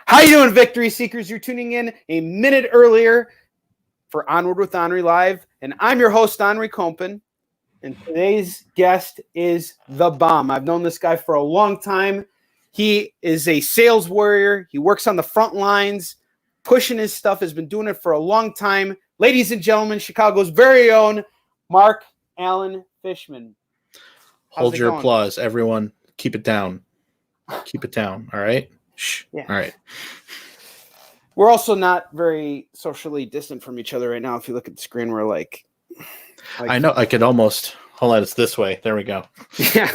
How you doing, Victory Seekers? You're tuning in a minute earlier for Onward with Onrie Live, and I'm your host, Onrie Compen, and today's guest is the bomb. I've known this guy for a long time. He is a sales warrior. He works on the front lines, pushing his stuff, has been doing it for a long time. Ladies and gentlemen, Chicago's very own MARC ALAN FISHMAN. Hold your applause, everyone. Keep it down. Keep it down, all right? Shh. Yeah. All right. We're also not very socially distant from each other right now. If you look at the screen, we're like I know. I could almost hold on. It's this way. There we go. Yeah.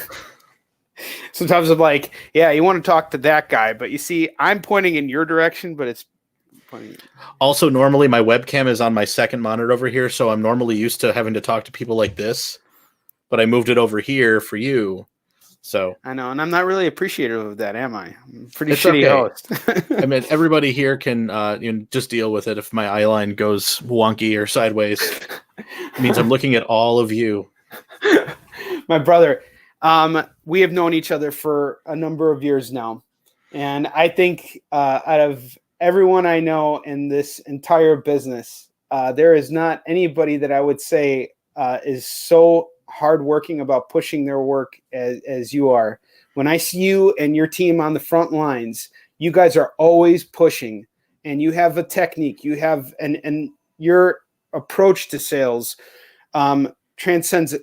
Sometimes I'm like, yeah, you want to talk to that guy, but you see, I'm pointing in your direction, but it's pointing. Also, normally my webcam is on my second monitor over here, so I'm normally used to having to talk to people like this, but I moved it over here for you. So I know, and I'm not really appreciative of that, am I? I'm a pretty shitty host. I mean, everybody here can just deal with it if my eye line goes wonky or sideways. It means I'm looking at all of you. My brother, we have known each other for a number of years now, and I think out of everyone I know in this entire business, there is not anybody that I would say is so hardworking about pushing their work as you are. When I see you and your team on the front lines, you guys are always pushing, and you have a technique. You have and your approach to sales transcends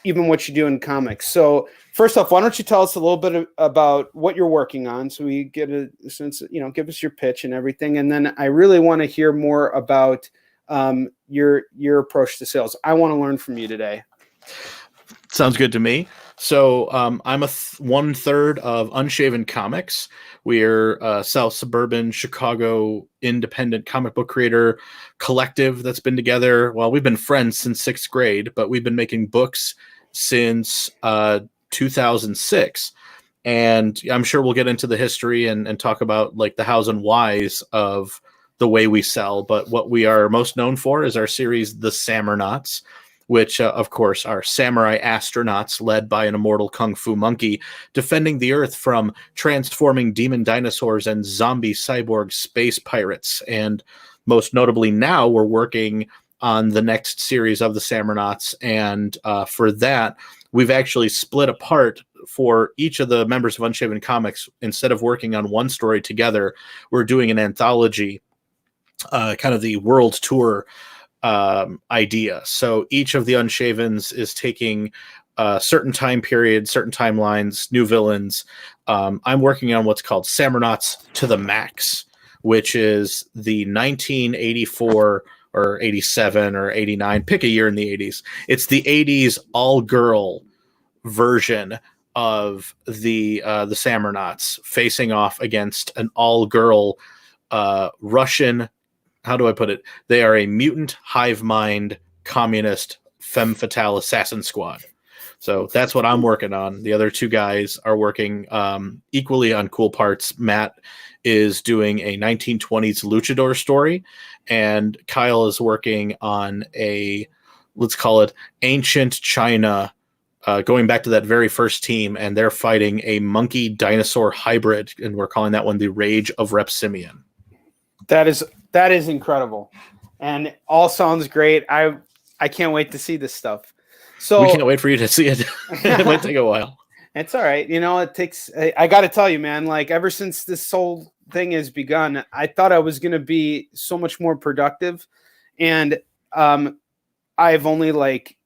even what you do in comics. So first off, why don't you tell us a little bit about what you're working on, so we get a sense, give us your pitch and everything, and then I really want to hear more about your approach to sales. I want to learn from you today. Sounds good to me. So I'm a 1/3 of Unshaven Comics. We're a South Suburban Chicago independent comic book creator collective that's been together. Well, we've been friends since 6th grade, but we've been making books since 2006. And I'm sure we'll get into the history and talk about like the hows and whys of the way we sell. But what we are most known for is our series, The SAMURNAUTS, which, of course, are samurai astronauts led by an immortal kung fu monkey defending the Earth from transforming demon dinosaurs and zombie cyborg space pirates. And most notably now, we're working on the next series of the SAMURNAUTS. And for that, we've actually split apart for each of the members of Unshaven Comics. Instead of working on one story together, we're doing an anthology, kind of the world tour idea. So each of the Unshavens is taking certain time periods, certain timelines, new villains. I'm working on what's called SAMURNAUTS to the Max, which is the 1984 or 87 or 89, pick a year in the 80s. It's the 80s all-girl version of the SAMURNAUTS facing off against an all-girl Russian. How do I put it? They are a mutant hive mind communist femme fatale assassin squad. So that's what I'm working on. The other two guys are working equally on cool parts. Matt is doing a 1920s luchador story, and Kyle is working on a, let's call it ancient China, going back to that very first team, and they're fighting a monkey dinosaur hybrid, and we're calling that one the Rage of Repsimian. That is incredible, and all sounds great. I can't wait to see this stuff. So we can't wait for you to see it. It might take a while. It's all right. It takes. I got to tell you, man. Like ever since this whole thing has begun, I thought I was going to be so much more productive, and I've only like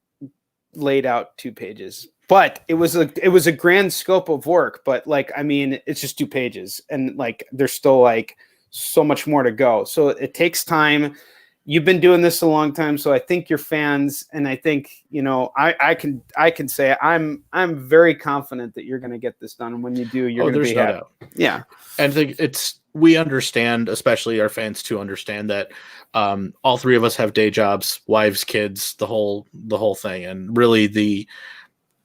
laid out 2 pages. But it was a grand scope of work. But like, I mean, it's just 2 pages, and like there's still like so much more to go. So it takes time. You've been doing this a long time, so I think your fans, and I think I can say I'm very confident that you're going to get this done. And when you do, you're going to be happy. Yeah, and I think we understand, especially our fans, to understand that all 3 of us have day jobs, wives, kids, the whole thing, and really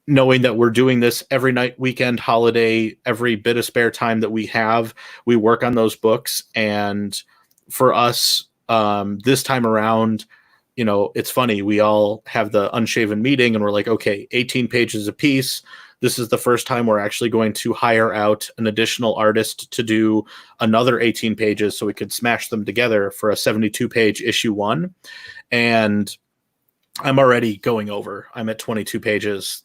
knowing that we're doing this every night, weekend, holiday, every bit of spare time that we have, we work on those books. And for us, this time around, it's funny. We all have the Unshaven meeting and we're like, okay, 18 pages a piece. this is the first time we're actually going to hire out an additional artist to do another 18 pages so we could smash them together for a 72-page issue 1. And I'm already going over. I'm at 22 pages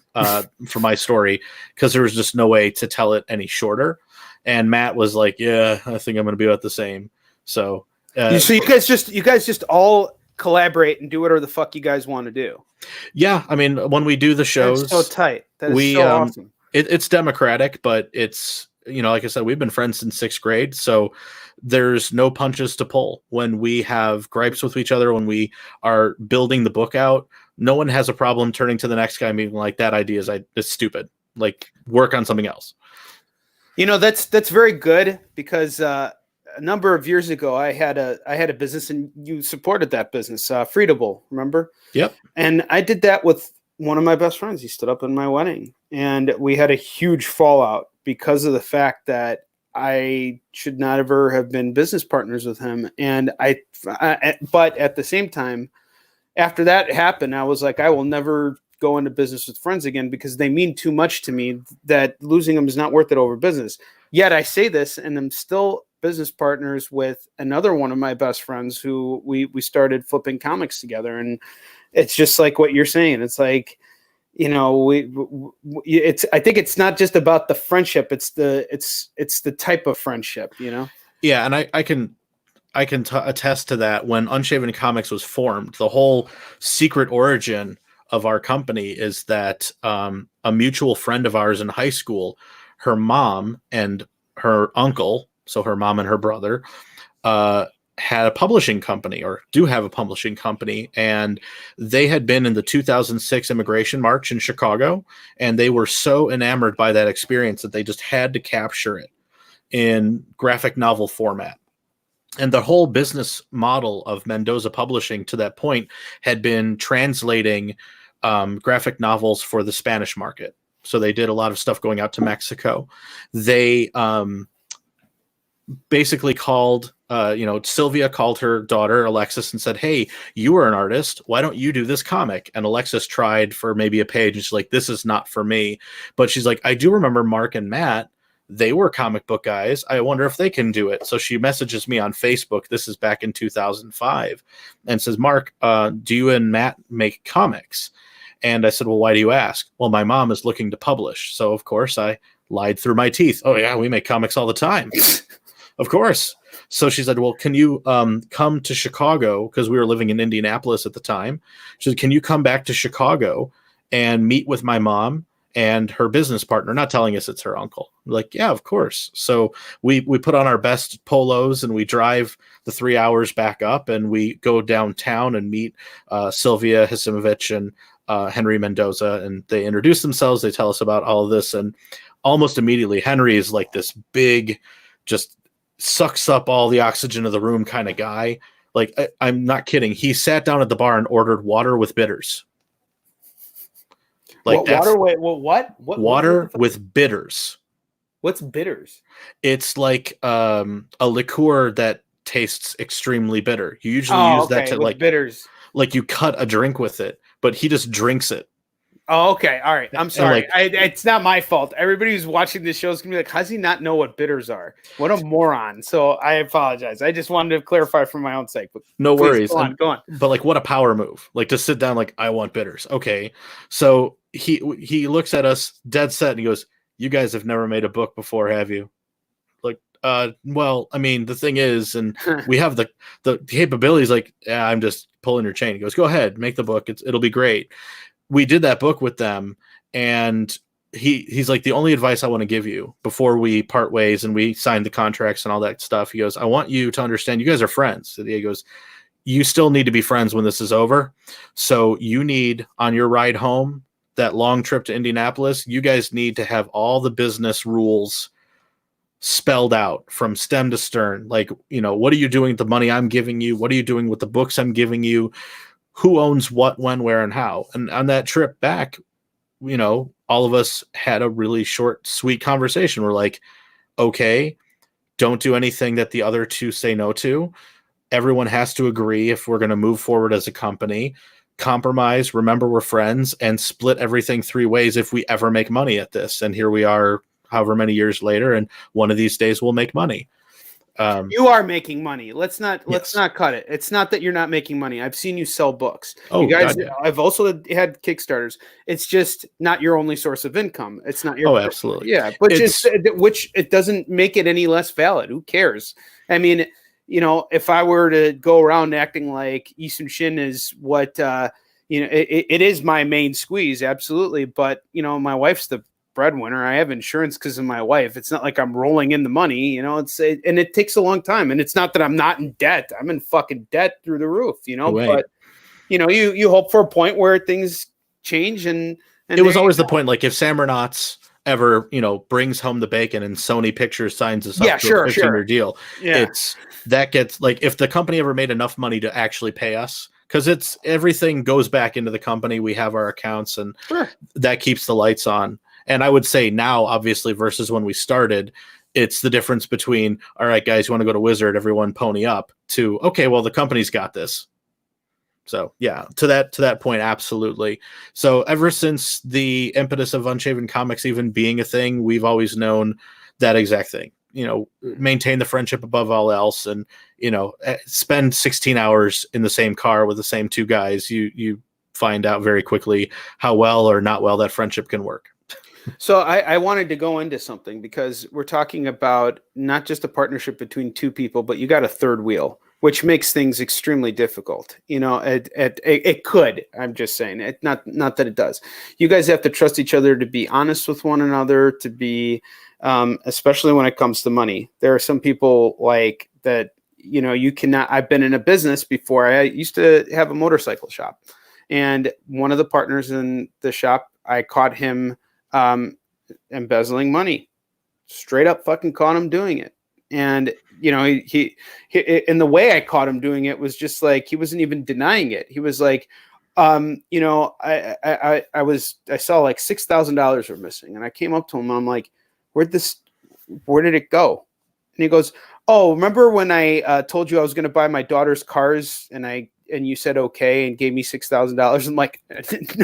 for my story because there was just no way to tell it any shorter. And Matt was like, yeah, I think I'm going to be about the same. So you guys just all collaborate and do whatever the fuck you guys want to do. Yeah. I mean, when we do the shows, that's so tight. That is so awesome. It's democratic, but it's, like I said, we've been friends since 6th grade. So there's no punches to pull when we have gripes with each other, when we are building the book out. No one has a problem turning to the next guy and being like, that idea is stupid. Like, work on something else. That's very good because a number of years ago I had a business and you supported that business, Freedable, remember? Yep. And I did that with one of my best friends. He stood up in my wedding, and we had a huge fallout because of the fact that I should not ever have been business partners with him. And but at the same time, after that happened, I was like, I will never go into business with friends again because they mean too much to me that losing them is not worth it over business. Yet I say this, and I'm still business partners with another one of my best friends who we started flipping comics together. And it's just like what you're saying. It's like, I think it's not just about the friendship. It's the type of friendship, Yeah. And I can attest to that. When Unshaven Comics was formed, the whole secret origin of our company is that a mutual friend of ours in high school, her mom and her uncle, so her mom and her brother, had a publishing company, or do have a publishing company, and they had been in the 2006 immigration march in Chicago, and they were so enamored by that experience that they just had to capture it in graphic novel format. And the whole business model of Mendoza Publishing to that point had been translating graphic novels for the Spanish market. So they did a lot of stuff going out to Mexico. They basically called, Sylvia called her daughter Alexis and said, hey, you are an artist. Why don't you do this comic? And Alexis tried for maybe a page, and she's like, this is not for me. But she's like, I do remember Mark and Matt. They were comic book guys. I wonder if they can do it. So she messages me on Facebook. This is back in 2005, and says, Mark, do you and Matt make comics? And I said, well, why do you ask? Well, my mom is looking to publish. So of course I lied through my teeth. Oh yeah, we make comics all the time. Of course. So she said, well, can you come to Chicago? Because we were living in Indianapolis at the time. She said, can you come back to Chicago and meet with my mom and her business partner, not telling us it's her uncle? We're like, yeah, of course. So we put on our best polos and we drive the 3 hours back up, and we go downtown and meet Sylvia Hasimovich and Henry Mendoza, and they introduce themselves. They tell us about all of this, and almost immediately Henry is like this big, just sucks up all the oxygen of the room kind of guy. Like, I'm not kidding. He sat down at the bar and ordered water with bitters. Like, water? Wait, what? Water with bitters. What's bitters? It's like a liqueur that tastes extremely bitter. You usually use that to with bitters. Like you cut a drink with it, but he just drinks it. Oh, okay. All right. I'm sorry. It's not my fault. Everybody who's watching this show is going to be like, how does he not know what bitters are? What a moron. So I apologize. I just wanted to clarify for my own sake. But no worries. Go on. But like, what a power move. Like, to sit down like, I want bitters. Okay. So he looks at us dead set and he goes, you guys have never made a book before, have you? Like, well, I mean, the thing is, and we have the capabilities. Like, yeah, I'm just pulling your chain. He goes, go ahead, make the book. It'll be great. We did that book with them, and he's like, the only advice I want to give you before we part ways and we signed the contracts and all that stuff, he goes, I want you to understand you guys are friends. So he goes, you still need to be friends when this is over. So you need, on your ride home, that long trip to Indianapolis, you guys need to have all the business rules spelled out from stem to stern. Like, what are you doing with the money I'm giving you? What are you doing with the books I'm giving you? Who owns what, when, where, and how? And on that trip back, all of us had a really short, sweet conversation. We're like, okay, don't do anything that the other two say no to. Everyone has to agree if we're going to move forward as a company. compromise, remember we're friends, and split everything 3 ways if we ever make money at this. And here we are, however many years later, and one of these days we'll make money. You are making money. Let's not Yes. cut it. It's not that you're not making money. I've seen you sell books. Oh, you guys, God, yeah. I've also had Kickstarters. It's just not your only source of income. It's not your. Oh, absolutely. Yeah, but which it doesn't make it any less valid. Who cares? I mean, you know, if I were to go around acting like Isun Shin is what, you know, it is my main squeeze, absolutely. But you know, my wife's the breadwinner. I have insurance because of my wife. It's not like I'm rolling in the money, you know, and it takes a long time. And it's not that I'm not in debt. I'm in fucking debt through the roof, you know, but you know, you hope for a point where things change. And it was always the point, like if SAMURNAUTS ever, you know, brings home the bacon and Sony Pictures signs us up to a 15-year deal, it's that gets like, if the company ever made enough money to actually pay us, because it's everything goes back into the company. We have our accounts, and that keeps the lights on. And I would say now, obviously, versus when we started, it's the difference between, all right, guys, you want to go to Wizard, everyone pony up, to, okay, well, the company's got this. So yeah, to that point, absolutely. So ever since the impetus of Unshaven Comics even being a thing, we've always known that exact thing. You know, maintain the friendship above all else, and you know, spend 16 hours in the same car with the same 2 guys. You find out very quickly how well or not well that friendship can work. So I wanted to go into something, because we're talking about not just a partnership between 2 people, but you got a third wheel, which makes things extremely difficult. You know, it could. I'm just saying, it not that it does. You guys have to trust each other, to be honest with one another, to be, especially when it comes to money. There are some people like that. You know, you cannot. I've been in a business before. I used to have a motorcycle shop, and one of the partners in the shop, I caught him embezzling money. Straight up fucking caught him doing it. And you know, he and the way I caught him doing it was just like, he wasn't even denying it. He was like, you know, I saw like $6,000 were missing, and I came up to him and I'm like, where did it go? And he goes, oh, remember when I told you I was going to buy my daughter's cars, and you said okay and gave me $6,000? I'm like,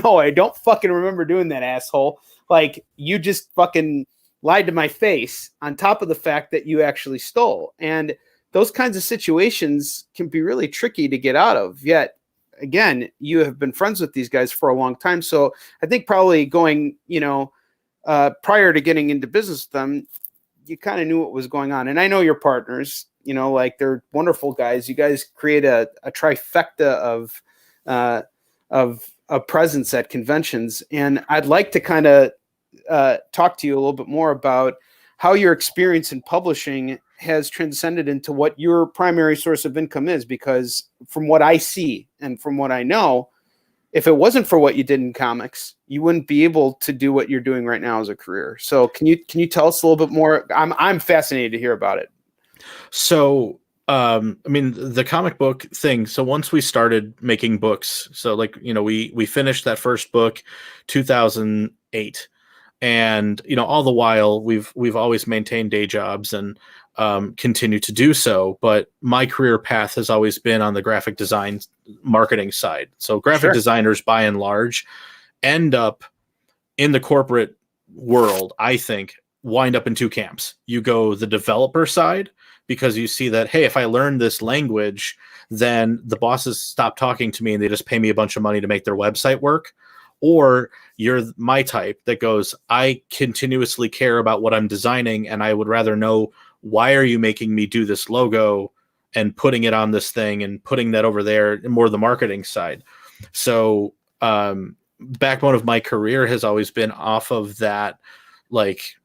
no, I don't fucking remember doing that, asshole. Like, you just fucking lied to my face, on top of the fact that you actually stole. And those kinds of situations can be really tricky to get out of. Yet again, you have been friends with these guys for a long time. So I think probably going, you know, prior to getting into business with them, you kind of knew what was going on. And I know your partners, you know, like, they're wonderful guys. You guys create a trifecta of a presence at conventions. And I'd like to kind of talk to you a little bit more about how your experience in publishing has transcended into what your primary source of income is. Because from what I see and from what I know, if it wasn't for what you did in comics, you wouldn't be able to do what you're doing right now as a career. So can you tell us a little bit more? I'm fascinated to hear about it. So, I mean, the comic book thing. So once we started making books, so like, you know, we finished that first book, 2008. And, you know, all the while we've always maintained day jobs and continue to do so. But my career path has always been on the graphic design marketing side. So graphic designers, by and large, end up in the corporate world, I think, wind up in 2 camps. You go the developer side, because you see that, hey, if I learn this language, then the bosses stop talking to me and they just pay me a bunch of money to make their website work. Or you're my type that goes, I continuously care about what I'm designing, and I would rather know, why are you making me do this logo and putting it on this thing and putting that over there, and more the marketing side. So backbone of my career has always been off of that, like,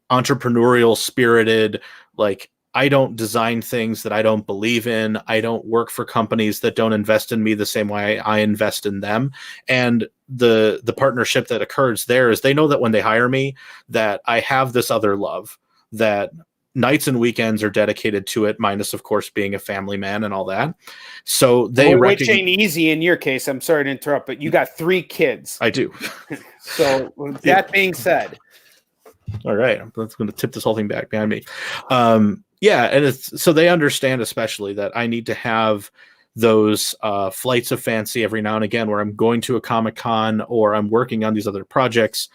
entrepreneurial spirited, like, I don't design things that I don't believe in. I don't work for companies that don't invest in me the same way I invest in them. And the partnership that occurs there is, they know that when they hire me, that I have this other love, that nights and weekends are dedicated to it, minus, of course, being a family man and all that. So they which ain't easy in your case. I'm sorry to interrupt, but you got 3 kids. I do. So with that being said, all right, I'm going to tip this whole thing back behind me. Yeah, and it's so they understand, especially, that I need to have those flights of fancy every now and again where I'm going to a Comic-Con or I'm working on these other projects.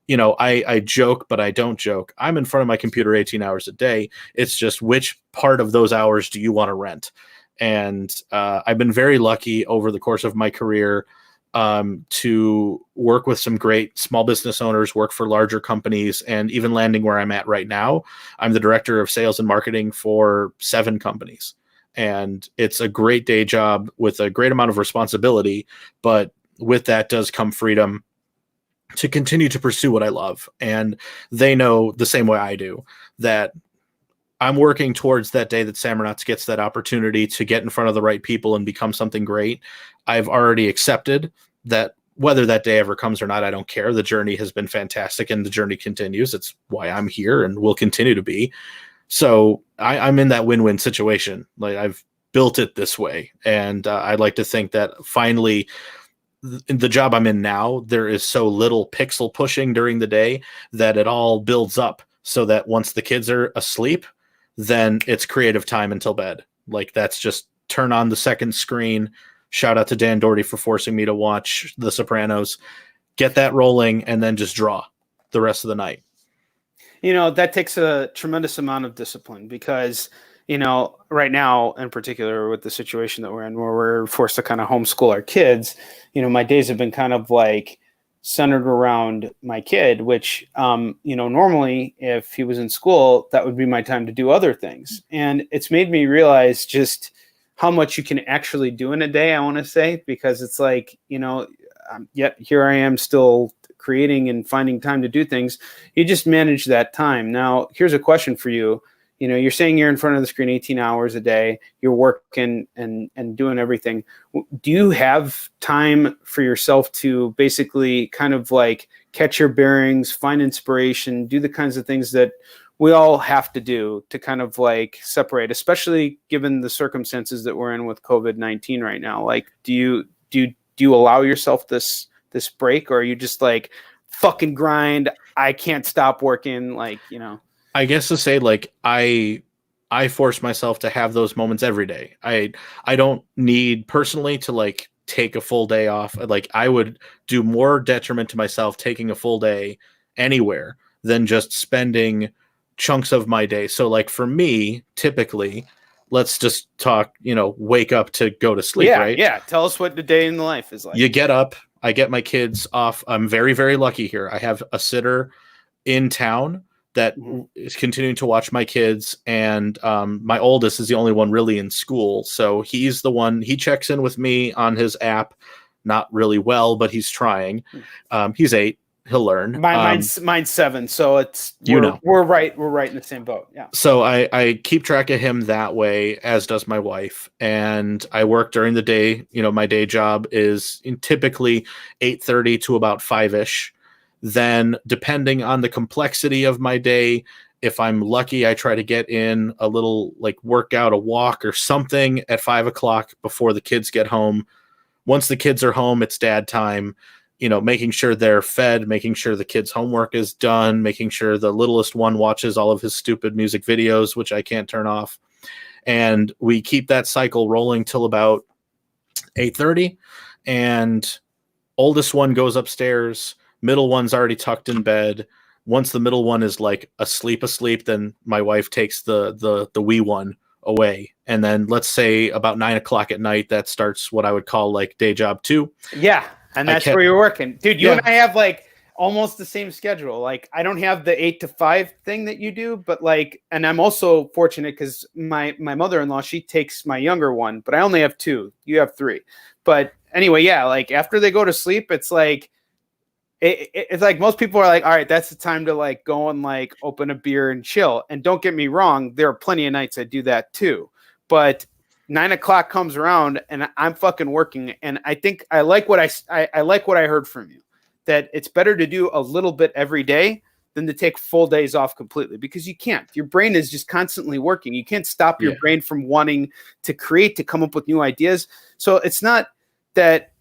You know, I joke, but I don't joke. I'm in front of my computer 18 hours a day. It's just which part of those hours do you want to rent? And I've been very lucky over the course of my career to work with some great small business owners, work for larger companies, and even landing where I'm at right now. I'm the director of sales and marketing for 7 companies. And it's a great day job with a great amount of responsibility, but with that does come freedom to continue to pursue what I love. And they know the same way I do that I'm working towards that day that SAMURNAUTS gets that opportunity to get in front of the right people and become something great. I've already accepted that whether that day ever comes or not, I don't care. The journey has been fantastic and the journey continues. It's why I'm here and will continue to be. So I'm in that win-win situation. Like, I've built it this way. And I'd like to think that finally the job I'm in now, there is so little pixel pushing during the day that it all builds up so that once the kids are asleep, then it's creative time until bed. Like, that's just turn on the second screen. Shout out to Dan Daugherty for forcing me to watch The Sopranos, get that rolling, and then just draw the rest of the night. You know, that takes a tremendous amount of discipline because, you know, right now, in particular, with the situation that we're in, where we're forced to kind of homeschool our kids, you know, my days have been kind of like centered around my kid, which, you know, normally if he was in school, that would be my time to do other things. And it's made me realize just how much you can actually do in a day, I want to say, because it's like, you know, yet here I am still creating and finding time to do things. You just manage that time. Now, here's a question for you. You know, you're saying you're in front of the screen 18 hours a day, you're working and doing everything. Do you have time for yourself to basically kind of like catch your bearings, find inspiration, do the kinds of things that we all have to do to kind of like separate, especially given the circumstances that we're in with COVID-19 right now? Like, do you allow yourself this break, or are you just like, fucking grind, I can't stop working, like, you know? I guess to say, like, I force myself to have those moments every day. I don't need personally to like take a full day off. Like, I would do more detriment to myself taking a full day anywhere than just spending chunks of my day. So like for me, typically, let's just talk, you know, wake up to go to sleep, right? Yeah. Tell us what the day in the life is like. You get up, I get my kids off. I'm very, very lucky here. I have a sitter in town that is continuing to watch my kids, and my oldest is the only one really in school. So he's the one, he checks in with me on his app, not really well, but he's trying. He's 8. He'll learn. Mine's 7. So it's, we're right in the same boat. Yeah. So I keep track of him that way, as does my wife. And I work during the day. You know, my day job is typically 8:30 to about 5-ish. Then, depending on the complexity of my day, if I'm lucky, I try to get in a little like workout, a walk or something at 5 o'clock before the kids get home. Once the kids are home, it's dad time, you know, making sure they're fed, making sure the kids' homework is done, making sure the littlest one watches all of his stupid music videos, which I can't turn off. And we keep that cycle rolling till about 8:30. And oldest one goes upstairs. Middle one's already tucked in bed. Once the middle one is like asleep, then my wife takes the wee one away. And then let's say about 9 o'clock at night, that starts what I would call like day job 2. Yeah. And that's where you're working. Dude, you and I have like almost the same schedule. Like, I don't have the 8 to 5 thing that you do, but like, and I'm also fortunate because my mother-in-law, she takes my younger one, but I only have 2. You have 3. But anyway, yeah, like after they go to sleep, it's like, it's like most people are like, all right, that's the time to like go and like open a beer and chill. And don't get me wrong, there are plenty of nights I do that too. But 9 o'clock comes around and I'm fucking working. And I think I like what I like what I heard from you, that it's better to do a little bit every day than to take full days off completely, because you can't. Your brain is just constantly working. You can't stop your brain from wanting to create, to come up with new ideas. So it's not that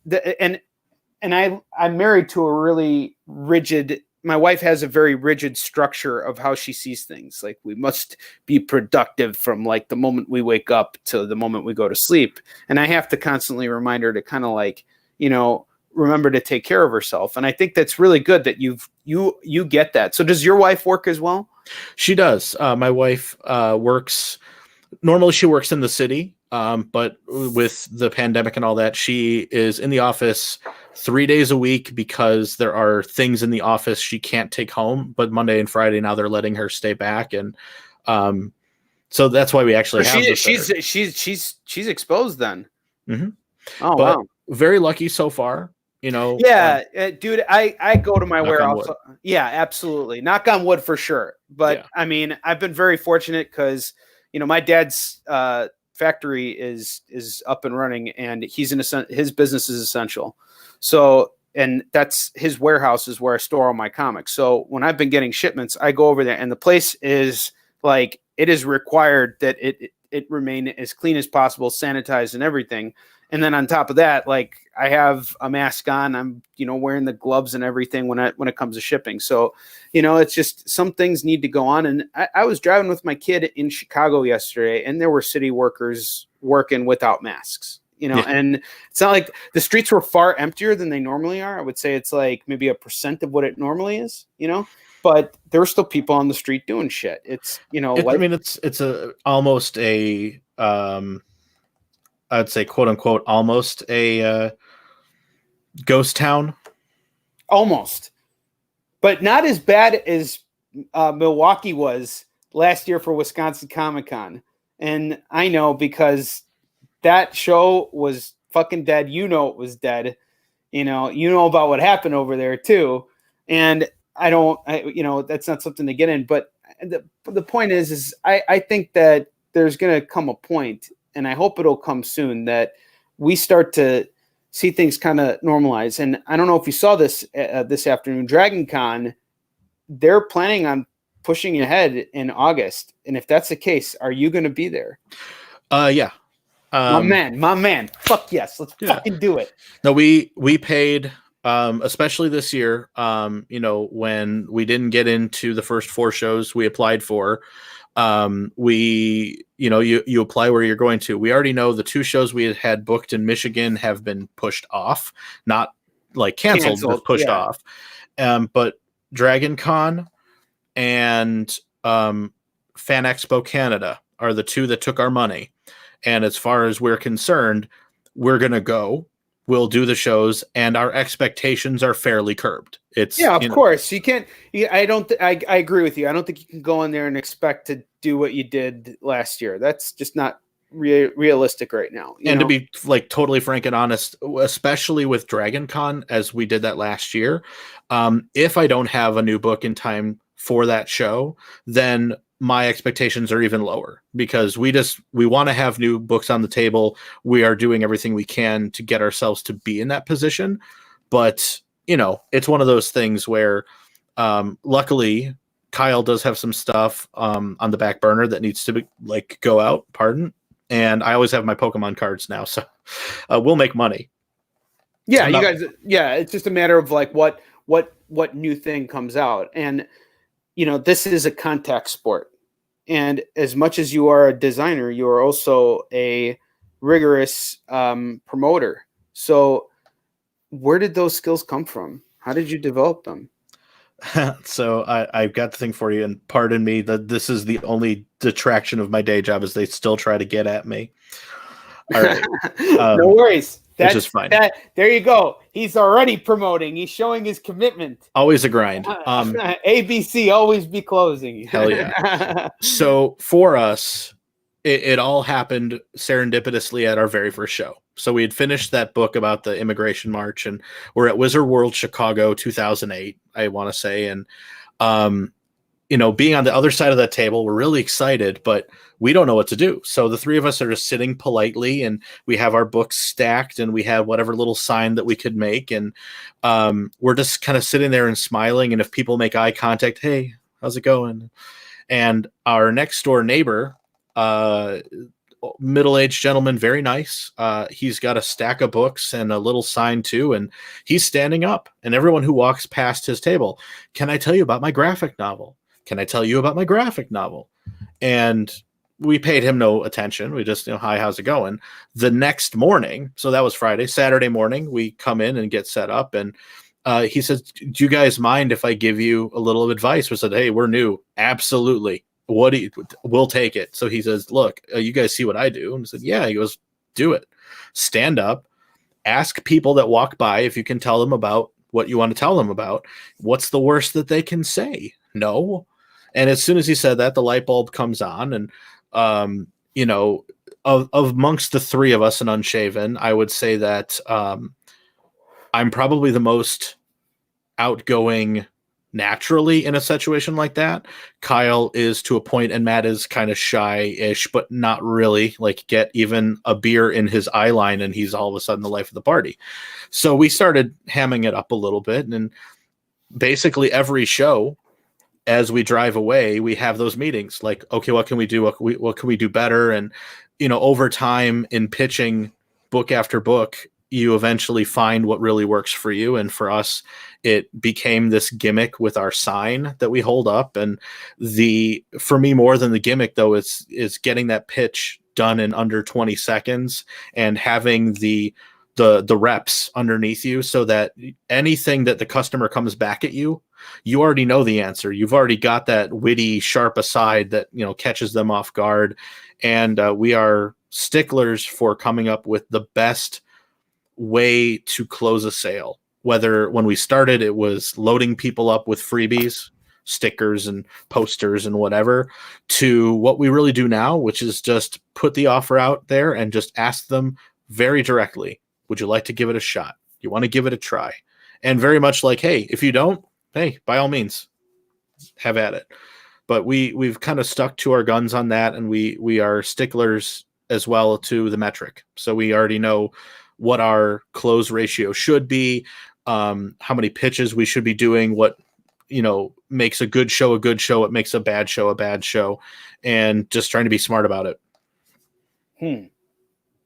and I'm married to a really rigid my wife has a very rigid structure of how she sees things. Like, we must be productive from like the moment we wake up to the moment we go to sleep. And I have to constantly remind her to kind of like, remember to take care of herself. And I think that's really good that you get that. So does your wife work as well? She does. My wife normally she works in the city. But with the pandemic and all that, she is in the office 3 days a week because there are things in the office she can't take home. But Monday and Friday now they're letting her stay back, and so that's why we actually have. She's exposed then. Mm-hmm. Oh, but wow! Very lucky so far. Yeah, dude. I go to my warehouse. Yeah, absolutely. Knock on wood for sure. But yeah. I mean, I've been very fortunate because my dad's factory is up and running, and his business is essential. So, and that's his warehouse is where I store all my comics. So when I've been getting shipments, I go over there, and the place is like, it is required that it remain as clean as possible, sanitized and everything. And then on top of that, like, I have a mask on, I'm, wearing the gloves and everything when it comes to shipping. So, it's just, some things need to go on. And I was driving with my kid in Chicago yesterday, and there were city workers working without masks, yeah. And it's not like the streets were far emptier than they normally are. I would say it's like maybe 1% of what it normally is, but there were still people on the street doing shit. It's, it's almost a, I'd say, quote unquote, almost a ghost town. Almost. But not as bad as Milwaukee was last year for Wisconsin Comic-Con. And I know because that show was fucking dead. It was dead. You know about what happened over there too. And that's not something to get in. But the point is I think that there's going to come a point, and I hope it'll come soon, that we start to see things kind of normalize. And I don't know if you saw this this afternoon, Dragon Con, they're planning on pushing ahead in August. And if that's the case, are you going to be there? Yeah. My man. Fuck yes. Let's fucking do it. No, we paid, especially this year, when we didn't get into the first 4 shows we applied for, you apply where you're going to. We already know the 2 shows we had booked in Michigan have been pushed off, not like canceled but pushed off. But Dragon Con and Fan Expo Canada are the 2 that took our money. And as far as we're concerned, we're going to go. We'll do the shows, and our expectations are fairly curbed. Of course. You can't. I agree with you. I don't think you can go in there and expect to do what you did last year. That's just not realistic right now. To be like totally frank and honest, especially with Dragon Con, as we did that last year, if I don't have a new book in time for that show, then my expectations are even lower, because we want to have new books on the table. We are doing everything we can to get ourselves to be in that position. But, it's one of those things where, luckily Kyle does have some stuff, on the back burner that needs to be go out. And I always have my Pokemon cards now. So, we'll make money. Yeah. It's just a matter of what new thing comes out. And, this is a contact sport. And as much as you are a designer, you are also a rigorous promoter. So where did those skills come from? How did you develop them? So I've got the thing for you, and pardon me that this is the only detraction of my day job, as they still try to get at me. All right. No worries. That's just fine. There you go. He's already promoting. He's showing his commitment. Always a grind. ABC, always be closing. Hell yeah. So for us, it all happened serendipitously at our very first show. So we had finished that book about the immigration march, and we're at Wizard World Chicago 2008, I want to say. And, being on the other side of that table, we're really excited, but we don't know what to do. So the 3 of us are just sitting politely, and we have our books stacked, and we have whatever little sign that we could make. And we're just kind of sitting there and smiling. And if people make eye contact, hey, how's it going? And our next door neighbor middle-aged gentleman, very nice. He's got a stack of books and a little sign too, and he's standing up. And everyone who walks past his table, can I tell you about my graphic novel? Can I tell you about my graphic novel? And we paid him no attention. We just, hi, how's it going? The next morning, so that was Friday, Saturday morning, we come in and get set up, and he says, do you guys mind if I give you a little advice? We said, hey, we're new. Absolutely. We'll take it. So he says, look, you guys see what I do? And I said, yeah. He goes, do it. Stand up, ask people that walk by if you can tell them about what you want to tell them about. What's the worst that they can say? No. And as soon as he said that, the light bulb comes on, and amongst the three of us in Unshaven, I would say that I'm probably the most outgoing naturally in a situation like that. Kyle is to a point, and Matt is kind of shy-ish, but not really. Like, get even a beer in his eye line, and he's all of a sudden the life of the party. So we started hamming it up a little bit, and basically every show, as we drive away, we have those meetings like, okay, what can we do? What can we do better? And, over time in pitching book after book, you eventually find what really works for you. And for us, it became this gimmick with our sign that we hold up. And for me, more than the gimmick though, is getting that pitch done in under 20 seconds and having the reps underneath you, so that anything that the customer comes back at you, you already know the answer. You've already got that witty, sharp aside that, catches them off guard. And we are sticklers for coming up with the best way to close a sale. Whether when we started, it was loading people up with freebies, stickers and posters and whatever, to what we really do now, which is just put the offer out there and just ask them very directly, would you like to give it a shot? You want to give it a try? And very much like, hey, if you don't, hey, by all means, have at it. But we've kind of stuck to our guns on that, and we are sticklers as well to the metric. So we already know what our close ratio should be, how many pitches we should be doing, what makes a good show, what makes a bad show, and just trying to be smart about it.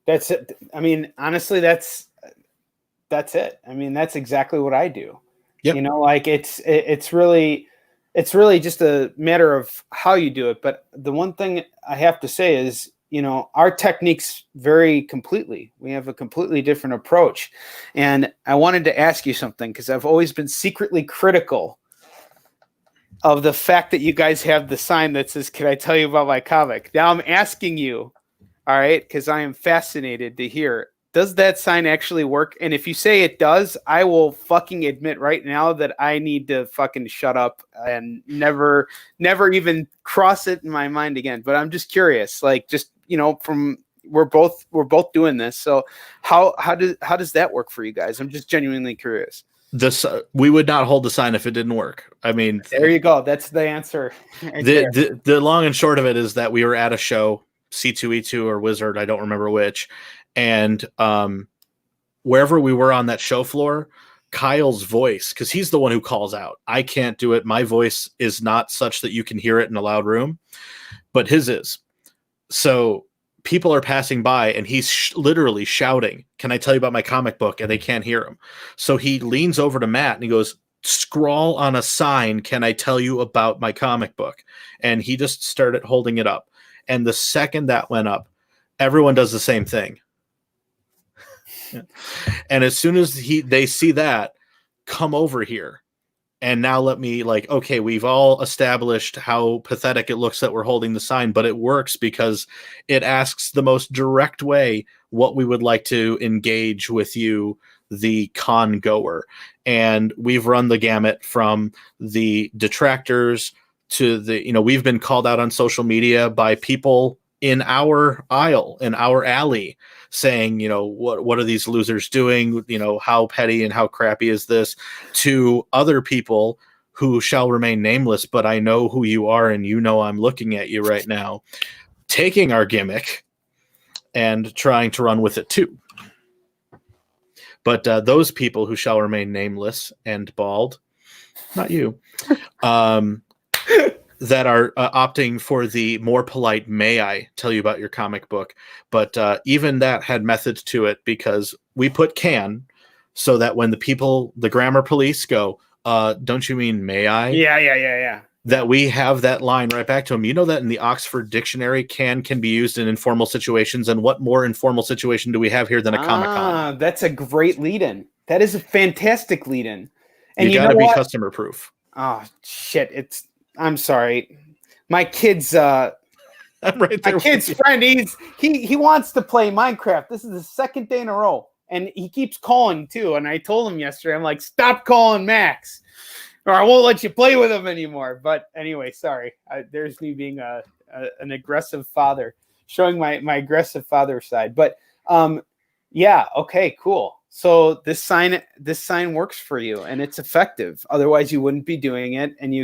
That's it. I mean, honestly, that's it. I mean, that's exactly what I do. Yep. Like it's really just a matter of how you do it. But the one thing I have to say is, our techniques vary completely. We have a completely different approach. And I wanted to ask you something, because I've always been secretly critical of the fact that you guys have the sign that says, can I tell you about my comic? Now I'm asking you, all right, because I am fascinated to hear, does that sign actually work? And if you say it does, I will fucking admit right now that I need to fucking shut up and never even cross it in my mind again. But I'm just curious, like, just, from we're both doing this. So how does that work for you guys? I'm just genuinely curious. We would not hold the sign if it didn't work. I mean, there you go. That's the answer. Right the long and short of it is that we were at a show, C2E2 or Wizard, I don't remember which. And wherever we were on that show floor, Kyle's voice, because he's the one who calls out. I can't do it. My voice is not such that you can hear it in a loud room, but his is. So people are passing by and he's literally shouting, can I tell you about my comic book? And they can't hear him. So he leans over to Matt and he goes, scrawl on a sign, can I tell you about my comic book? And he just started holding it up. And the second that went up, everyone does the same thing. And as soon as they see that, come over here. And now let me, like, okay, we've all established how pathetic it looks that we're holding the sign, but it works because it asks the most direct way what we would like to engage with you, the con goer. And we've run the gamut from the detractors to the, we've been called out on social media by people in our aisle, in our alley, saying, what are these losers doing? How petty and how crappy is this? To other people who shall remain nameless, but I know who you are and I'm looking at you right now, taking our gimmick and trying to run with it too. But those people who shall remain nameless and bald, not you, that are opting for the more polite, may I tell you about your comic book? But even that had methods to it, because we put can so that when the grammar police go, don't you mean may I? Yeah. That we have that line right back to them. You know that in the Oxford Dictionary, can be used in informal situations. And what more informal situation do we have here than a Comic-Con? That's a great lead-in. That is a fantastic lead-in. And you gotta be customer proof. Oh, shit. I'm sorry. My kid's I'm right there. My kid's friend, he wants to play Minecraft. This is the second day in a row. And he keeps calling too. And I told him yesterday, I'm like, stop calling Max, or I won't let you play with him anymore. But anyway, sorry. There's me being an aggressive father, showing my aggressive father side. But yeah, okay, cool. So this sign works for you, and it's effective. Otherwise, you wouldn't be doing it. And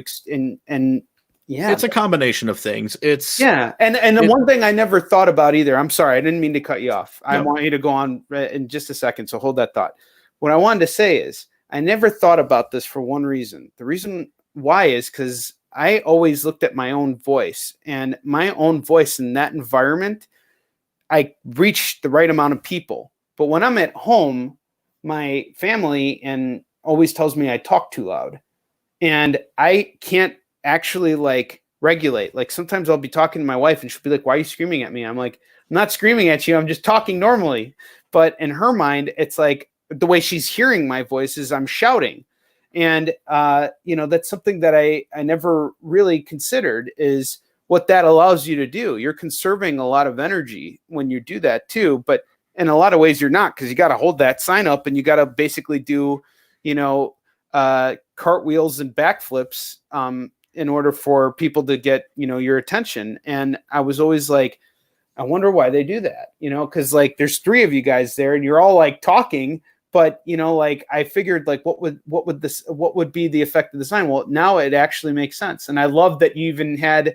yeah, it's a combination of things. And the one thing I never thought about either. I'm sorry, I didn't mean to cut you off. No. I want you to go on in just a second. So hold that thought. What I wanted to say is I never thought about this for one reason. The reason why is because I always looked at my own voice, and my own voice in that environment, I reached the right amount of people. But when I'm at home, my family always tells me I talk too loud, and I can't actually like regulate. Like sometimes I'll be talking to my wife and she'll be like, why are you screaming at me? I'm like, I'm not screaming at you. I'm just talking normally. But in her mind, it's like the way she's hearing my voice is I'm shouting. And, that's something that I never really considered is what that allows you to do. You're conserving a lot of energy when you do that too. But in a lot of ways you're not, because you got to hold that sign up and you got to basically do, cartwheels and backflips, in order for people to get, your attention. And I was always like, I wonder why they do that, because like there's three of you guys there and you're all like talking, but like I figured like what would be the effect of the sign? Well, now it actually makes sense. And I love that you even had,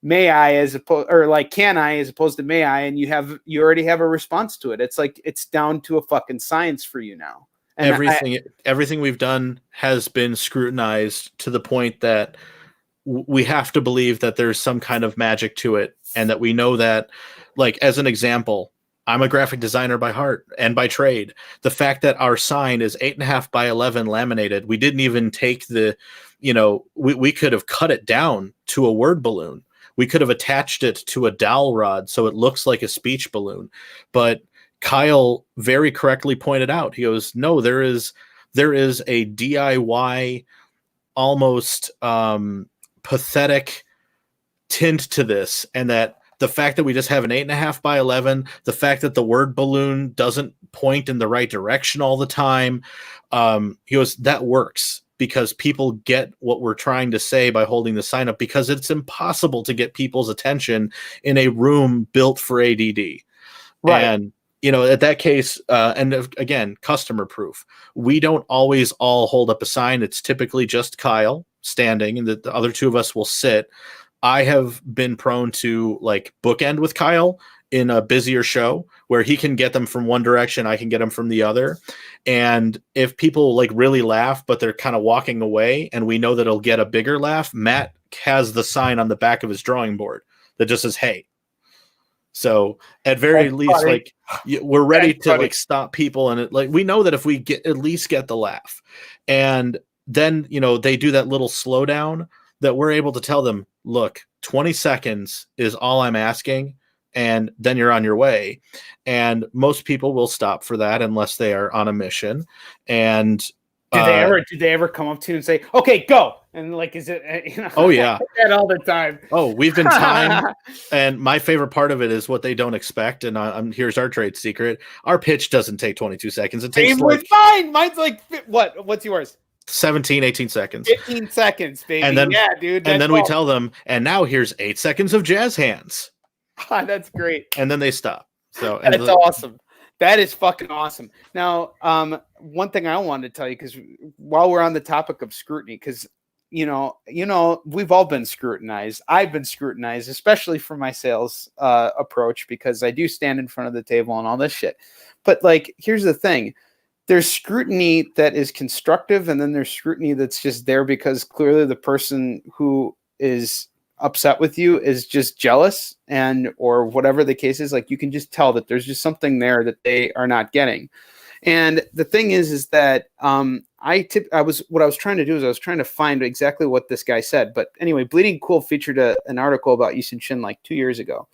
may I as opposed, or like can I as opposed to may I, and you already have a response to it. It's like it's down to a fucking science for you now. And everything we've done has been scrutinized to the point that we have to believe that there's some kind of magic to it, and that we know that, like, as an example, I'm a graphic designer by heart and by trade. The fact that our sign is 8.5 by 11 laminated, we didn't even take we could have cut it down to a word balloon. We could have attached it to a dowel rod so it looks like a speech balloon. But Kyle very correctly pointed out, he goes, no, there is a DIY, almost pathetic tint to this. And that the fact that we just have an 8.5 by 11, the fact that the word balloon doesn't point in the right direction all the time, he goes, that works because people get what we're trying to say by holding the sign up, because it's impossible to get people's attention in a room built for ADD. Right. And at that case, and again, customer proof. We don't always all hold up a sign. It's typically just Kyle standing, and the other two of us will sit. I have been prone to like bookend with Kyle in a busier show where he can get them from one direction, I can get them from the other. And if people like really laugh, but they're kind of walking away, and we know that it'll get a bigger laugh, Matt has the sign on the back of his drawing board that just says, hey. So at very least, like we're ready to like stop people. And it, like, we know that if we at least get the laugh, and then, they do that little slowdown, that we're able to tell them, look, 20 seconds is all I'm asking. And then you're on your way. And most people will stop for that unless they are on a mission. And do they ever come up to you and say, okay, go? And like, is it, oh yeah, that all the time. Oh, we've been timed. And my favorite part of it is what they don't expect. And here's our trade secret. Our pitch doesn't take 22 seconds. It takes mine. Mine's like, what's yours? 17, 18 seconds. 15 seconds, baby. And then, yeah, dude. And then we tell them, and now here's 8 seconds of jazz hands. That's great. And then they stop. So that's awesome. That is fucking awesome. Now, one thing I wanted to tell you, because while we're on the topic of scrutiny, because we've all been scrutinized. I've been scrutinized, especially for my sales approach, because I do stand in front of the table and all this shit. But like, here's the thing. There's scrutiny that is constructive, and then there's scrutiny that's just there because clearly the person who is upset with you is just jealous, and or whatever the case is. Like, you can just tell that there's just something there that they are not getting. And the thing is that what I was trying to do is I was trying to find exactly what this guy said. But anyway, Bleeding Cool featured an article about Yi Sun-shin like 2 years ago.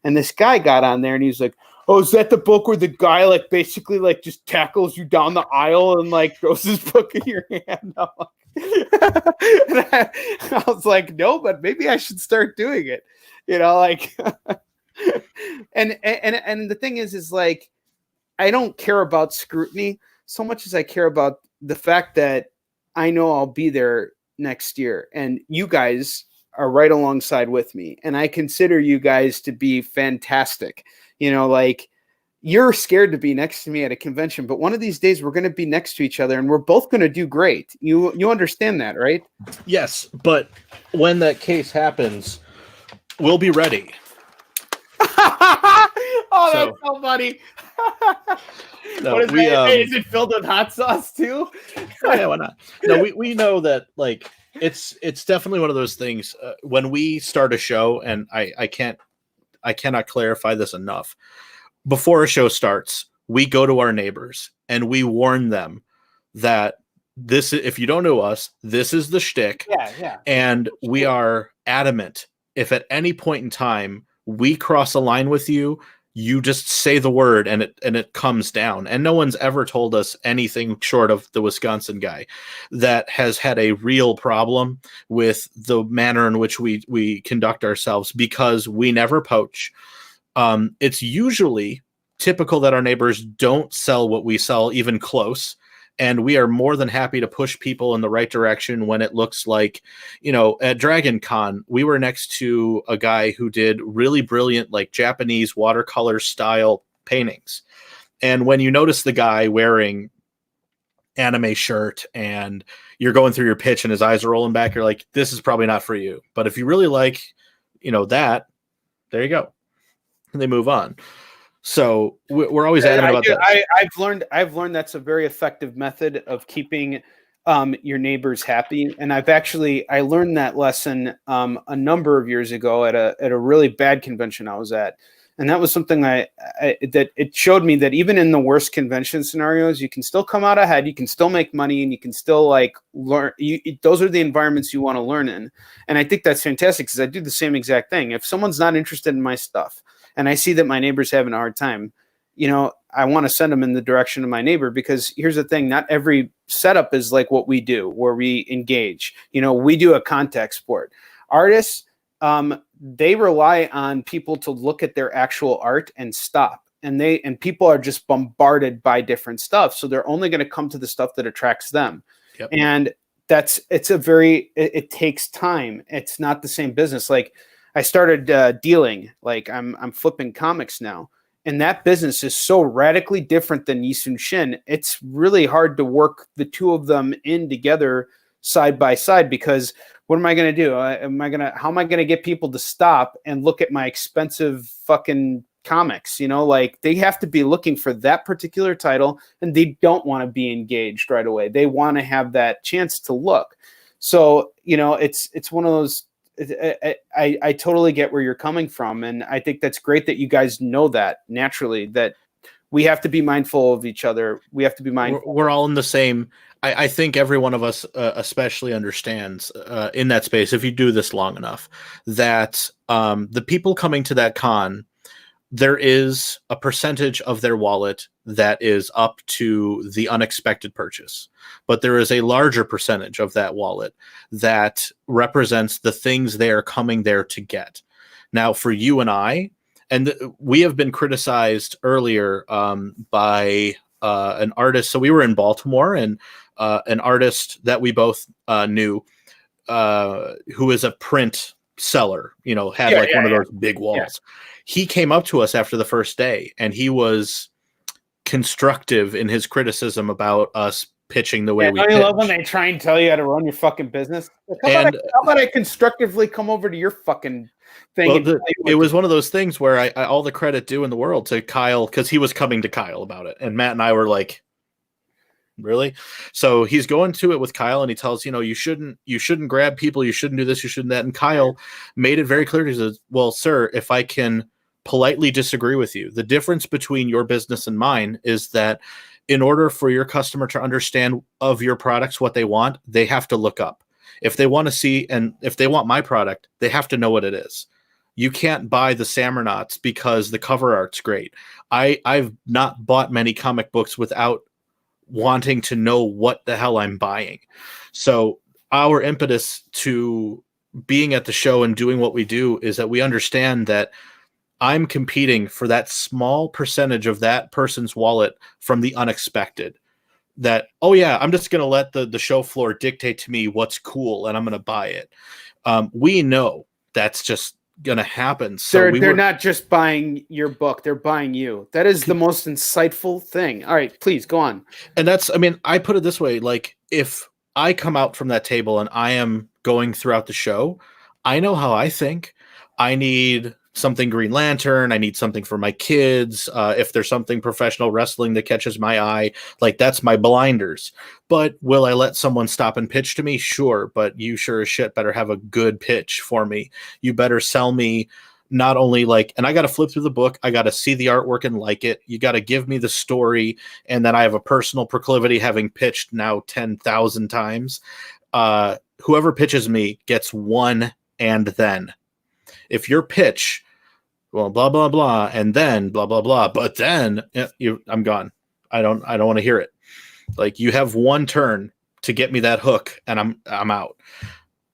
And this guy got on there and he was like, oh, is that the book where the guy like basically like just tackles you down the aisle and like throws his book in your hand? I'm like, and I was like, no, but maybe I should start doing it. You know, like, and the thing is like, I don't care about scrutiny so much as I care about the fact that I know I'll be there next year, and you guys are right alongside with me. And I consider you guys to be fantastic. You know, like, you're scared to be next to me at a convention, but one of these days we're going to be next to each other and we're both going to do great. You understand that, right? Yes. But when that case happens, we'll be ready. Oh, that's so funny. No, what is that? Is it filled with hot sauce too? Oh, yeah, why not? No, we know that, like, it's definitely one of those things. When we start a show, and I cannot clarify this enough. Before a show starts, we go to our neighbors and we warn them that this, if you don't know us, this is the shtick. Yeah. And we are adamant. If at any point in time we cross a line with you, you just say the word and it comes down. And no one's ever told us anything short of the Wisconsin guy that has had a real problem with the manner in which we conduct ourselves, because we never poach. It's usually typical that our neighbors don't sell what we sell even close. And we are more than happy to push people in the right direction when it looks like, you know, at Dragon Con, we were next to a guy who did really brilliant, like, Japanese watercolor style paintings. And when you notice the guy wearing anime shirt and you're going through your pitch and his eyes are rolling back, you're like, this is probably not for you. But if you really like, you know, that, there you go. And they move on. So we're always adamant about that. I've learned that's a very effective method of keeping your neighbors happy. And I learned that lesson a number of years ago at a really bad convention I was at. And that was something that it showed me that even in the worst convention scenarios, you can still come out ahead, you can still make money, and you can still like learn. Those are the environments you want to learn in. And I think that's fantastic, because I do the same exact thing. If someone's not interested in my stuff, and I see that my neighbor's having a hard time, you know, I want to send them in the direction of my neighbor, because here's the thing. Not every setup is like what we do, where we engage. You know, we do a contact sport. Artists, they rely on people to look at their actual art and stop. And people are just bombarded by different stuff. So they're only going to come to the stuff that attracts them. Yep. And it takes time. It's not the same business. Like, I started dealing, like I'm flipping comics now, and that business is so radically different than Yi Sun-shin. It's really hard to work the two of them in together side by side, because what am I going to do? How am I going to get people to stop and look at my expensive fucking comics? You know, like, they have to be looking for that particular title, and they don't want to be engaged right away. They want to have that chance to look. So, you know, it's one of those. I totally get where you're coming from, and I think that's great that you guys know that naturally, that we have to be mindful of each other. We have to be mindful. We're all in the same. I think every one of us especially understands in that space, if you do this long enough, that the people coming to that con, there is a percentage of their wallet that is up to the unexpected purchase. But there is a larger percentage of that wallet that represents the things they are coming there to get. Now, for you and I, and we have been criticized earlier by an artist. So we were in Baltimore, and an artist that we both knew, who is a print seller, you know, had one of those big walls. Yeah. He came up to us after the first day, and he was constructive in his criticism about us pitching the way we pitch. I love when they try and tell you how to run your fucking business. Like, how about I constructively come over to your fucking thing? Well, it was one of those things where I all the credit due in the world to Kyle, because he was coming to Kyle about it, and Matt and I were like, really? So he's going to it with Kyle, and he tells, you shouldn't grab people, you shouldn't do this, you shouldn't that. And Kyle made it very clear. He says, well, sir, if I can politely disagree with you, the difference between your business and mine is that in order for your customer to understand of your products what they want, they have to look up. If they want to see, and if they want my product, they have to know what it is. You can't buy the SAMURNAUTS because the cover art's great. I've not bought many comic books without wanting to know what the hell I'm buying. So our impetus to being at the show and doing what we do is that we understand that I'm competing for that small percentage of that person's wallet from the unexpected. That, oh yeah, I'm just going to let the show floor dictate to me what's cool and I'm going to buy it. We know that's just going to happen. So they're not just buying your book, they're buying you. That is the most insightful thing. All right, please go on. And I put it this way, like if I come out from that table and I am going throughout the show, I know how I think. I need something Green Lantern. I need something for my kids. If there's something professional wrestling that catches my eye, like that's my blinders. But will I let someone stop and pitch to me? Sure. But you sure as shit better have a good pitch for me. You better sell me not only and I got to flip through the book. I got to see the artwork and like it. You got to give me the story. And then I have a personal proclivity, having pitched now 10,000 times. Whoever pitches me gets one and then. If your pitch, well, blah, blah, blah, and then blah, blah, blah, but then I'm gone. I don't want to hear it. Like, you have one turn to get me that hook and I'm out.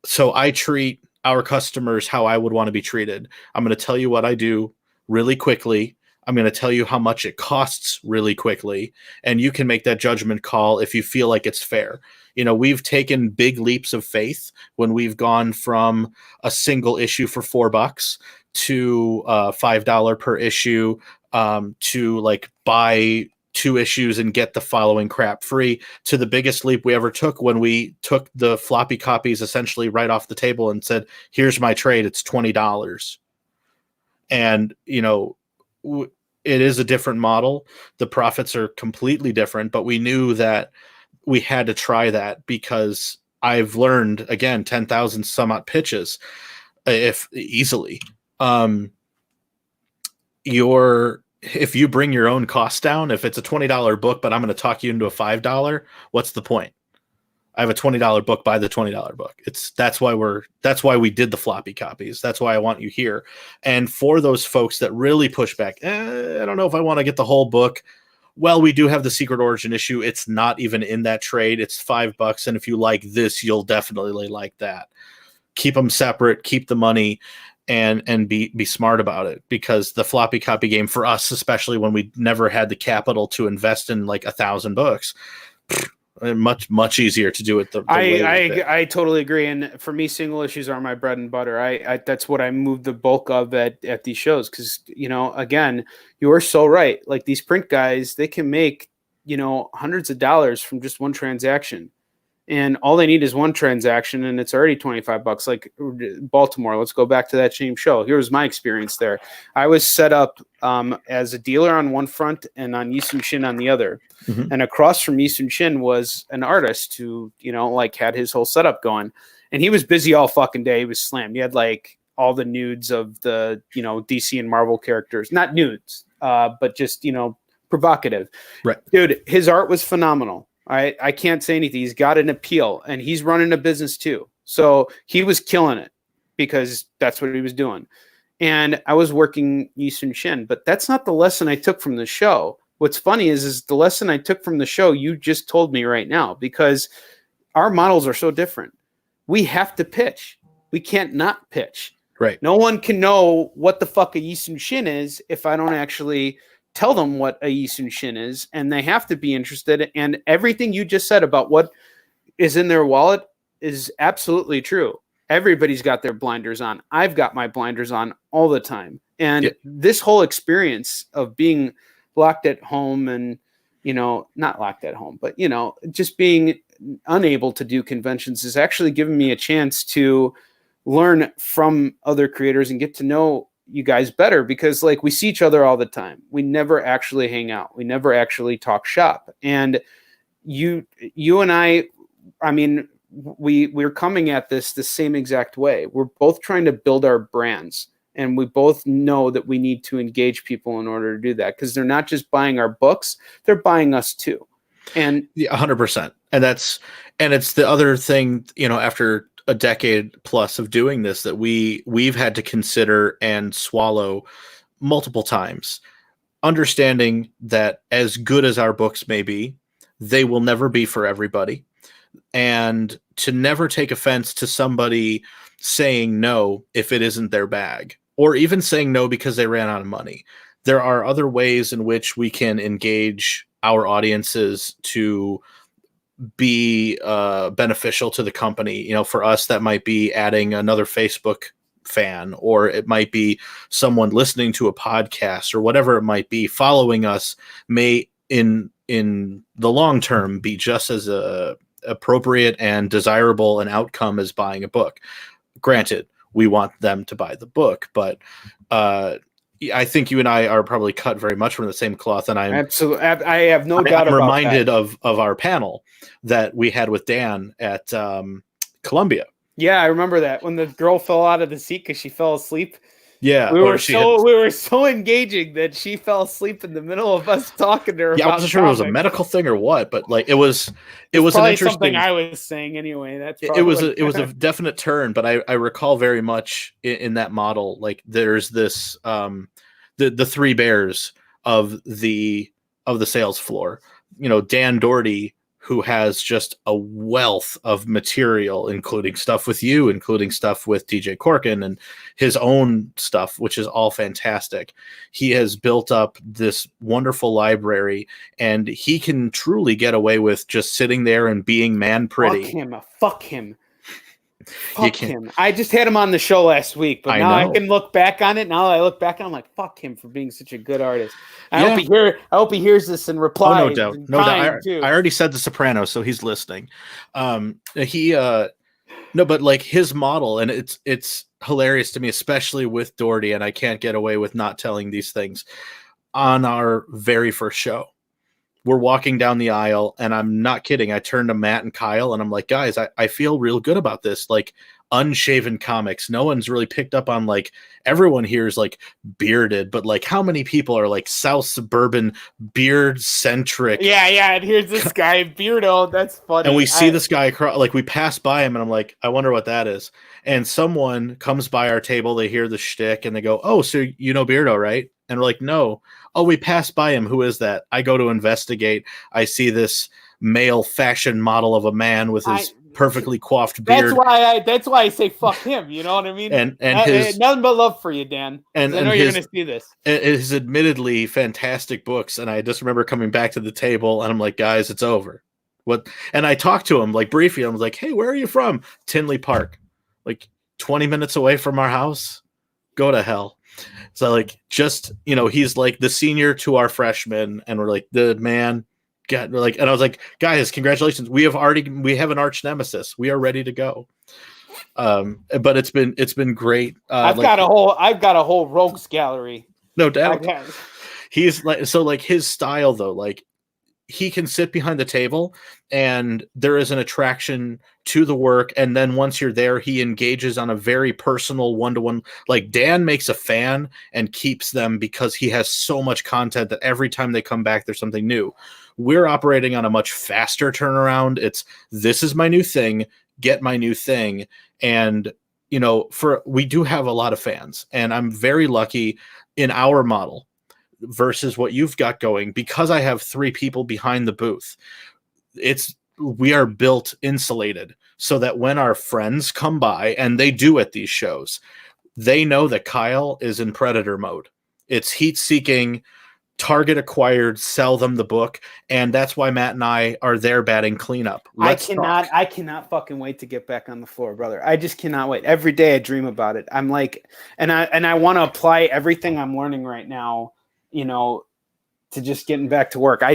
So I treat our customers how I would want to be treated. I'm going to tell you what I do really quickly. I'm going to tell you how much it costs really quickly. And you can make that judgment call if you feel like it's fair. We've taken big leaps of faith when we've gone from a single issue for $4 to $5 per issue, to buy 2 issues and get the following crap free, to the biggest leap we ever took when we took the floppy copies essentially right off the table and said, here's my trade, it's $20. And, it is a different model. The profits are completely different, but we knew that we had to try that because I've learned, again, 10,000 some odd pitches, if easily. If you bring your own cost down, if it's a $20 book, but I'm going to talk you into a $5, what's the point? I have a $20 book, buy the $20 book. That's why we did the floppy copies. That's why I want you here. And for those folks that really push back, I don't know if I want to get the whole book. Well, we do have the Secret Origin issue. It's not even in that trade. It's $5. And if you like this, you'll definitely like that. Keep them separate, keep the money, and be smart about it, because the floppy copy game for us, especially when we never had the capital to invest in 1,000 books, much easier to do it. I totally agree. And for me, single issues are my bread and butter. I that's what I move the bulk of at these shows. Cause again, you are so right. Like, these print guys, they can make, hundreds of dollars from just one transaction, and all they need is one transaction and it's already $25. Like Baltimore, let's go back to that same show. Here was my experience there. I was set up as a dealer on one front and on Yisun Shin on the other. Mm-hmm. And across from Yisun Shin was an artist who, had his whole setup going, and he was busy all fucking day. He was slammed. He had all the nudes of the, DC and Marvel characters, not nudes, but just, provocative. Right. Dude, his art was phenomenal. I can't say anything. He's got an appeal, and he's running a business too. So he was killing it because that's what he was doing. And I was working Yisun Shin, but that's not the lesson I took from the show. What's funny is the lesson I took from the show you just told me right now, because our models are so different. We have to pitch. We can't not pitch. Right. No one can know what the fuck a Yisun Shin is if I don't actually tell them what a Yisun Shin is, and they have to be interested. And everything you just said about what is in their wallet is absolutely true. Everybody's got their blinders on. I've got my blinders on all the time. And This whole experience of being locked at home and, not locked at home, but, just being unable to do conventions has actually given me a chance to learn from other creators and get to know you guys better, because we see each other all the time. We never actually hang out. We never actually talk shop. And you and I mean, we're coming at this the same exact way. We're both trying to build our brands, and we both know that we need to engage people in order to do that, because they're not just buying our books, they're buying us too. And 100%. And it's the other thing, after a decade plus of doing this, that we've had to consider and swallow multiple times, understanding that as good as our books may be, they will never be for everybody. And to never take offense to somebody saying no if it isn't their bag, or even saying no because they ran out of money. There are other ways in which we can engage our audiences to be beneficial to the company. For us, that might be adding another Facebook fan, or it might be someone listening to a podcast, or whatever it might be. Following us may in the long term be just as appropriate and desirable an outcome as buying a book. Granted, we want them to buy the book, but I think you and I are probably cut very much from the same cloth, and I have no doubt. I'm about reminded that. of our panel that we had with Dan at Columbia. Yeah, I remember that when the girl fell out of the seat because she fell asleep. Yeah, we were so engaging that she fell asleep in the middle of us talking to her. Yeah, I wasn't sure if it was a medical thing or what, but like it was an interesting something I was saying anyway. It was a definite turn, but I recall very much in that model, like there's this the three bears of the sales floor. Dan Daugherty, who has just a wealth of material, including stuff with you, including stuff with TJ Corkin and his own stuff, which is all fantastic. He has built up this wonderful library, and he can truly get away with just sitting there and being man pretty. Fuck him. Fuck him. I just had him on the show last week, but now I can look back on it. Now I look back and I'm like, fuck him for being such a good artist. I hope he hears this and replies. Oh, no doubt. No doubt. I already said The Sopranos, so he's listening. But like his model, and it's hilarious to me, especially with Daugherty, and I can't get away with not telling these things. On our very first show, we're walking down the aisle, and I'm not kidding. I turned to Matt and Kyle, and I'm like, guys, I feel real good about this. Like, Unshaven Comics. No one's really picked up on, like, everyone here is like bearded, but like how many people are like South suburban beard centric? Yeah. And here's this guy, Beardo. That's funny. And we see this guy across, like we pass by him, and I'm like, I wonder what that is. And someone comes by our table, they hear the shtick, and they go, "Oh, so you know Beardo, right?" And we're like, "No." "Oh, we passed by him. Who is that?" I go to investigate. I see this male fashion model of a man with his perfectly coiffed beard. That's why I say fuck him. You know what I mean? And his nothing but love for you, Dan. And I know you're going to see this. His admittedly fantastic books, and I just remember coming back to the table, and I'm like, guys, it's over. What? And I talked to him like briefly. I was like, "Hey, where are you from?" "Tinley Park, like 20 minutes away from our house." Go to hell. So like, just he's like the senior to our freshman, and we're like the man. And I was like, guys, congratulations. We have an arch nemesis. We are ready to go. But it's been great. I've got a whole rogues gallery. No doubt. He's like, so like his style though, like he can sit behind the table and there is an attraction to the work. And then once you're there, he engages on a very personal one-to-one. Like Dan makes a fan and keeps them because he has so much content that every time they come back, there's something new. We're operating on a much faster turnaround. This is my new thing, get my new thing. And, we do have a lot of fans, and I'm very lucky in our model versus what you've got going, because I have 3 people behind the booth. We are built insulated so that when our friends come by, and they do at these shows, they know that Kyle is in predator mode. It's heat seeking, target acquired, sell them the book. And that's why Matt and I are there batting cleanup. I cannot fucking wait to get back on the floor, brother. I just cannot wait. Every day I dream about it. I'm like, and I want to apply everything I'm learning right now, to just getting back to work. I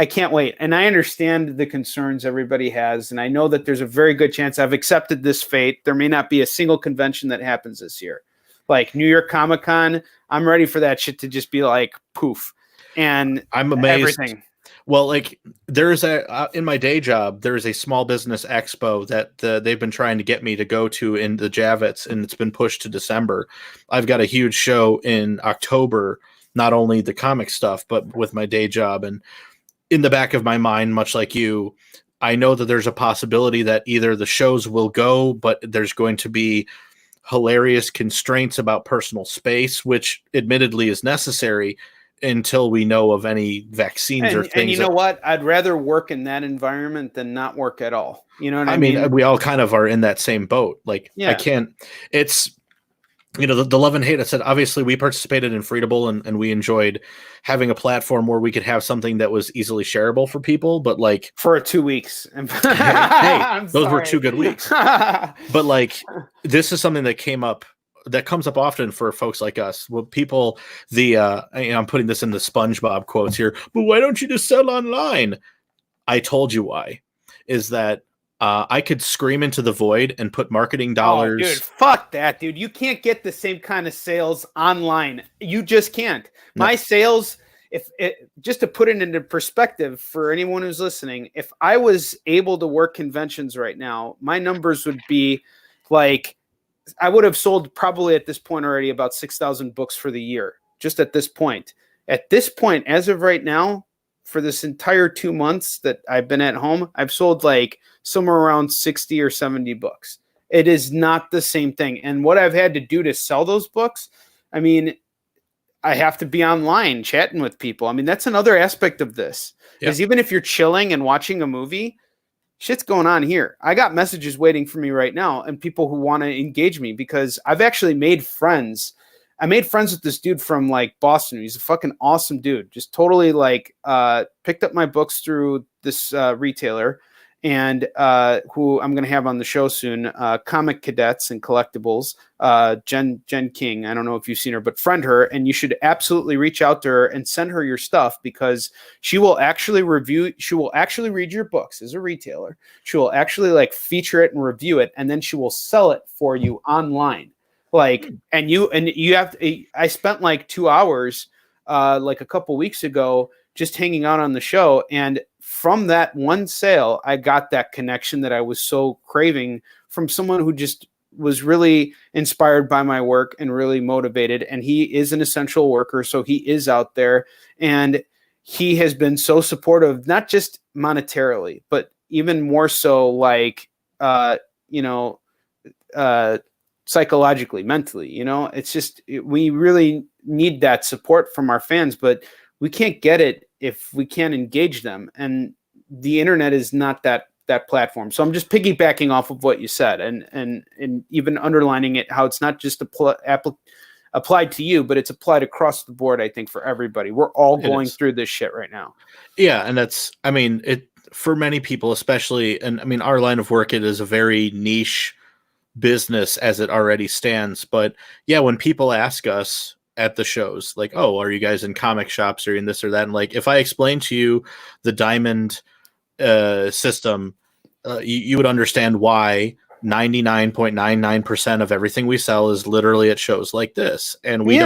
can't wait. And I understand the concerns everybody has. And I know that there's a very good chance I've accepted this fate. There may not be a single convention that happens this year. Like New York Comic Con, I'm ready for that shit to just be like poof. And I'm amazed. Everything. Well, like there's in my day job, there's a small business expo that they've been trying to get me to go to in the Javits, and it's been pushed to December. I've got a huge show in October, not only the comic stuff, but with my day job. And in the back of my mind, much like you, I know that there's a possibility that either the shows will go, but there's going to be hilarious constraints about personal space, which admittedly is necessary until we know of any vaccines or things. And you know what? I'd rather work in that environment than not work at all. You know what I mean? We all kind of are in that same boat. Like, yeah. I can't, it's, you know, the love and hate. I said, obviously we participated in Freedable and we enjoyed having a platform where we could have something that was easily shareable for people, but like for 2 weeks. hey, those were 2 good weeks. But like, this is something that comes up often for folks like us. Well, people, I'm putting this in the SpongeBob quotes here, but why don't you just sell online? I told you why, is that I could scream into the void and put marketing dollars. Oh, dude, fuck that, dude. You can't get the same kind of sales online. You just can't. No. My sales, just to put it into perspective for anyone who's listening, if I was able to work conventions right now, my numbers would be like, I would have sold probably at this point already about 6,000 books for the year, just at this point. At this point, as of right now, for this entire 2 months that I've been at home, I've sold like somewhere around 60 or 70 books. It is not the same thing. And what I've had to do to sell those books, I mean, I have to be online chatting with people. I mean, that's another aspect of this. Because even if you're chilling and watching a movie, shit's going on here. I got messages waiting for me right now and people who want to engage me because I've actually made friends. I made friends with this dude from like Boston. He's a fucking awesome dude. Just totally like picked up my books through this retailer and who I'm going to have on the show soon, Comic Cadets and Collectibles, Jen King. I don't know if you've seen her, but friend her, and you should absolutely reach out to her and send her your stuff because she will actually read your books as a retailer. She will actually like feature it and review it, and then she will sell it for you online. Like, and you have to, I spent like 2 hours like a couple weeks ago just hanging out on the show, and from that one sale, I got that connection that I was so craving from someone who just was really inspired by my work and really motivated. And he is an essential worker, so he is out there, and he has been so supportive, not just monetarily, but even more so like, psychologically, mentally. It's just, we really need that support from our fans, but we can't get it if we can't engage them, and the internet is not that platform. So I'm just piggybacking off of what you said, and even underlining it, how it's not just applied to you, but it's applied across the board. I think for everybody, we're all going through this shit right now. Yeah, and that's, I mean, it for many people, especially, and I mean, our line of work, it is a very niche business as it already stands. But yeah, when people ask us at the shows, like, oh, are you guys in comic shops or in this or that? And like, if I explain to you the diamond system, you would understand why 99.99% of everything we sell is literally at shows like this. And we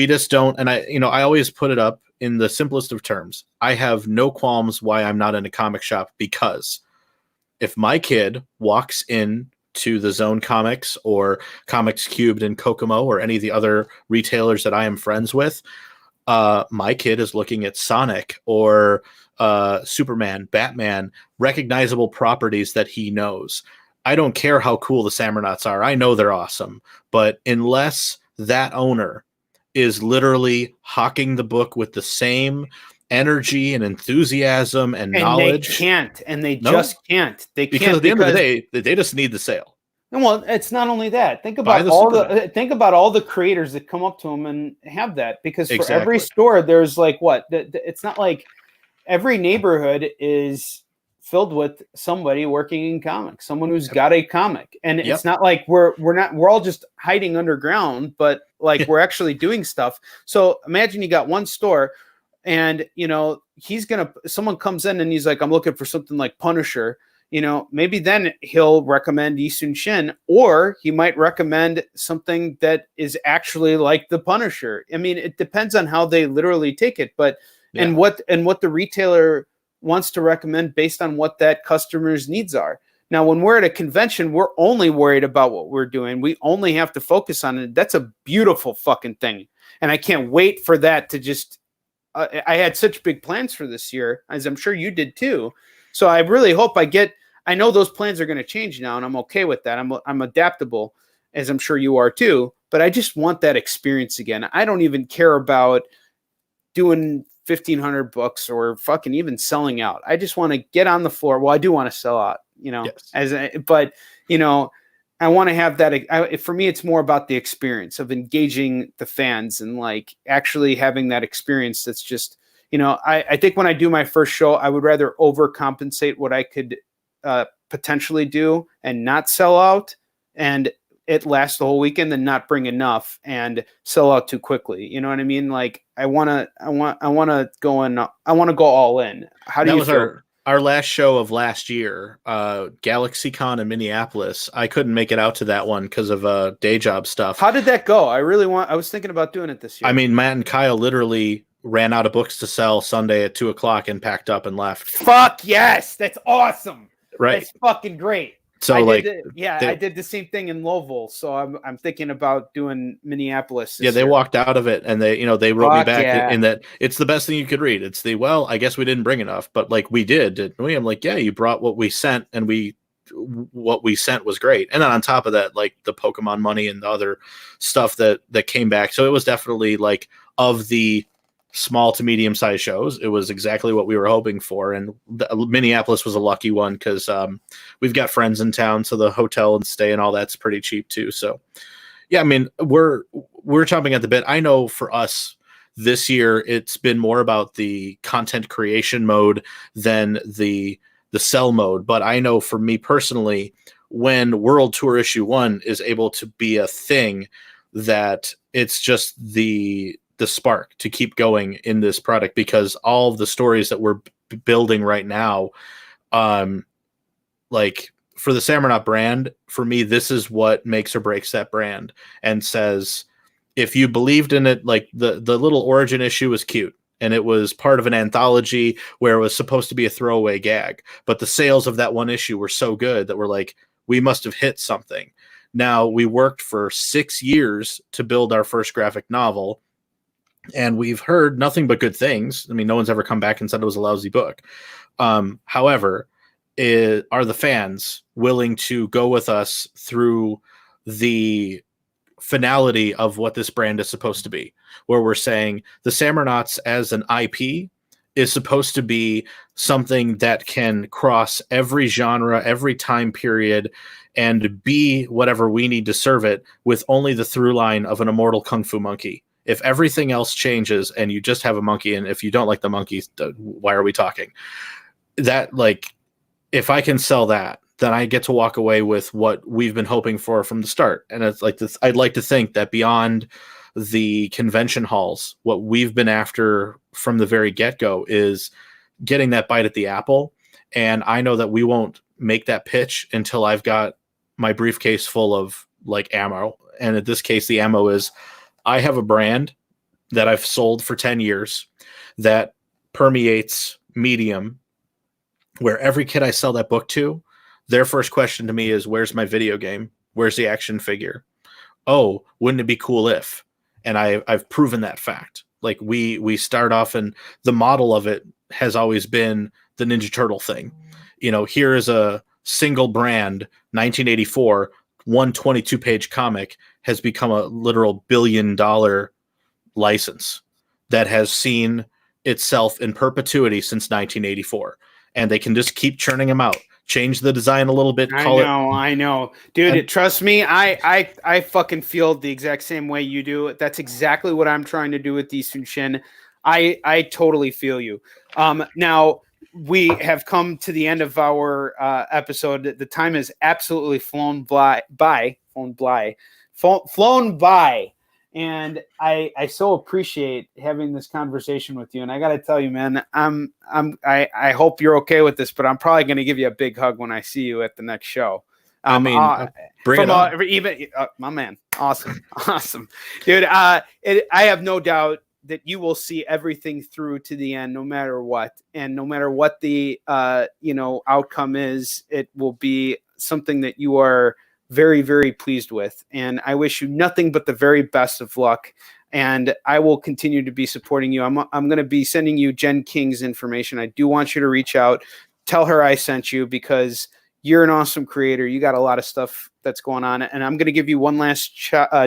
just don't. And I always put it up in the simplest of terms. I have no qualms why I'm not in a comic shop, because if my kid walks in to the Zone Comics or Comics Cubed in Kokomo or any of the other retailers that I am friends with, my kid is looking at Sonic or Superman, Batman, recognizable properties that he knows. I don't care how cool the SAMURNAUTS are. I know they're awesome. But unless that owner is literally hawking the book with the same energy and enthusiasm and knowledge. They can't, and they just can't. They can't, because at the end of the day, they just need the sale. Well, it's not only that. Think about all the creators that come up to them and have that, because for every store, there's like what? It's not like every neighborhood is filled with somebody working in comics, someone who's got a comic, and it's not like we're all just hiding underground, but like we're actually doing stuff. So imagine you got one store. And, someone comes in and he's like, I'm looking for something like Punisher, maybe then he'll recommend Yi Sun-shin, or he might recommend something that is actually like the Punisher. I mean, it depends on how they literally take it. But and what the retailer wants to recommend based on what that customer's needs are. Now, when we're at a convention, we're only worried about what we're doing. We only have to focus on it. That's a beautiful fucking thing. And I can't wait for that to just, I had such big plans for this year, as I'm sure you did too. So I really hope I know those plans are going to change now, and I'm okay with that. I'm adaptable, as I'm sure you are too, but I just want that experience again. I don't even care about doing 1,500 books or fucking even selling out. I just want to get on the floor. Well, I do want to sell out, yes. But I want to have that. For me, it's more about the experience of engaging the fans and like actually having that experience. That's just, I think when I do my first show, I would rather overcompensate what I could potentially do and not sell out and it lasts the whole weekend than not bring enough and sell out too quickly. You know what I mean? Like I want to go all in. How do you feel? Our last show of last year, GalaxyCon in Minneapolis. I couldn't make it out to that one because of day job stuff. How did that go? I was thinking about doing it this year. I mean, Matt and Kyle literally ran out of books to sell Sunday at 2:00 and packed up and left. Fuck yes. That's awesome. Right. That's fucking great. So I did the same thing in Louisville. So I'm thinking about doing Minneapolis. Yeah, they walked out of it and they wrote me back in that it's the best thing you could read. It's I guess we didn't bring enough, but like we did, didn't we? I'm like, yeah, you brought what we sent and what we sent was great. And then on top of that, like the Pokemon money and the other stuff that came back. So it was definitely like of the small to medium sized shows, it was exactly what we were hoping for. And Minneapolis was a lucky one because we've got friends in town, so the hotel and stay and all that's pretty cheap too. So yeah, I mean, we're chomping at the bit. I know for us this year, it's been more about the content creation mode than the sell mode. But I know for me personally, when World Tour Issue 1 is able to be a thing, that it's just the spark to keep going in this product, because all of the stories that we're building right now, like for the SAMURNAUT brand, for me, this is what makes or breaks that brand and says, if you believed in it, like the little origin issue was cute and it was part of an anthology where it was supposed to be a throwaway gag, but the sales of that one issue were so good that we're like, we must have hit something. Now we worked for 6 years to build our first graphic novel, and we've heard nothing but good things. I mean, no one's ever come back and said it was a lousy book. However, are the fans willing to go with us through the finality of what this brand is supposed to be, where we're saying the SAMURNAUTS as an IP is supposed to be something that can cross every genre, every time period, and be whatever we need to serve it, with only the through line of an immortal kung fu monkey. If everything else changes and you just have a monkey, and if you don't like the monkeys, why are we talking? That, like, if I can sell that, then I get to walk away with what we've been hoping for from the start. And it's like this, I'd like to think that beyond the convention halls, what we've been after from the very get-go is getting that bite at the apple. And I know that we won't make that pitch until I've got my briefcase full of like ammo. And in this case, the ammo is, I have a brand that I've sold for 10 years that permeates medium, where every kid I sell that book to, their first question to me is, where's my video game? Where's the action figure? Oh, wouldn't it be cool if? And I've proven that fact. Like we start off, and the model of it has always been the Ninja Turtle thing. Here is a single brand, 1984, 122-page comic has become a literal $1 billion license that has seen itself in perpetuity since 1984. And they can just keep churning them out, change the design a little bit. I know. Dude, trust me, I fucking feel the exact same way you do. That's exactly what I'm trying to do with Eastern Shin. I totally feel you. Now, we have come to the end of our episode. The time has absolutely flown by. And I so appreciate having this conversation with you. And I got to tell you, man, I hope you're okay with this, but I'm probably going to give you a big hug when I see you at the next show. Bring it on. My man. Awesome. Dude, I have no doubt that you will see everything through to the end, no matter what. And no matter what the, outcome is, it will be something that you are very, very pleased with. And I wish you nothing but the very best of luck. And I will continue to be supporting you. I'm going to be sending you Jen King's information. I do want you to reach out, tell her I sent you, because you're an awesome creator. You got a lot of stuff that's going on. And I'm going to give you one last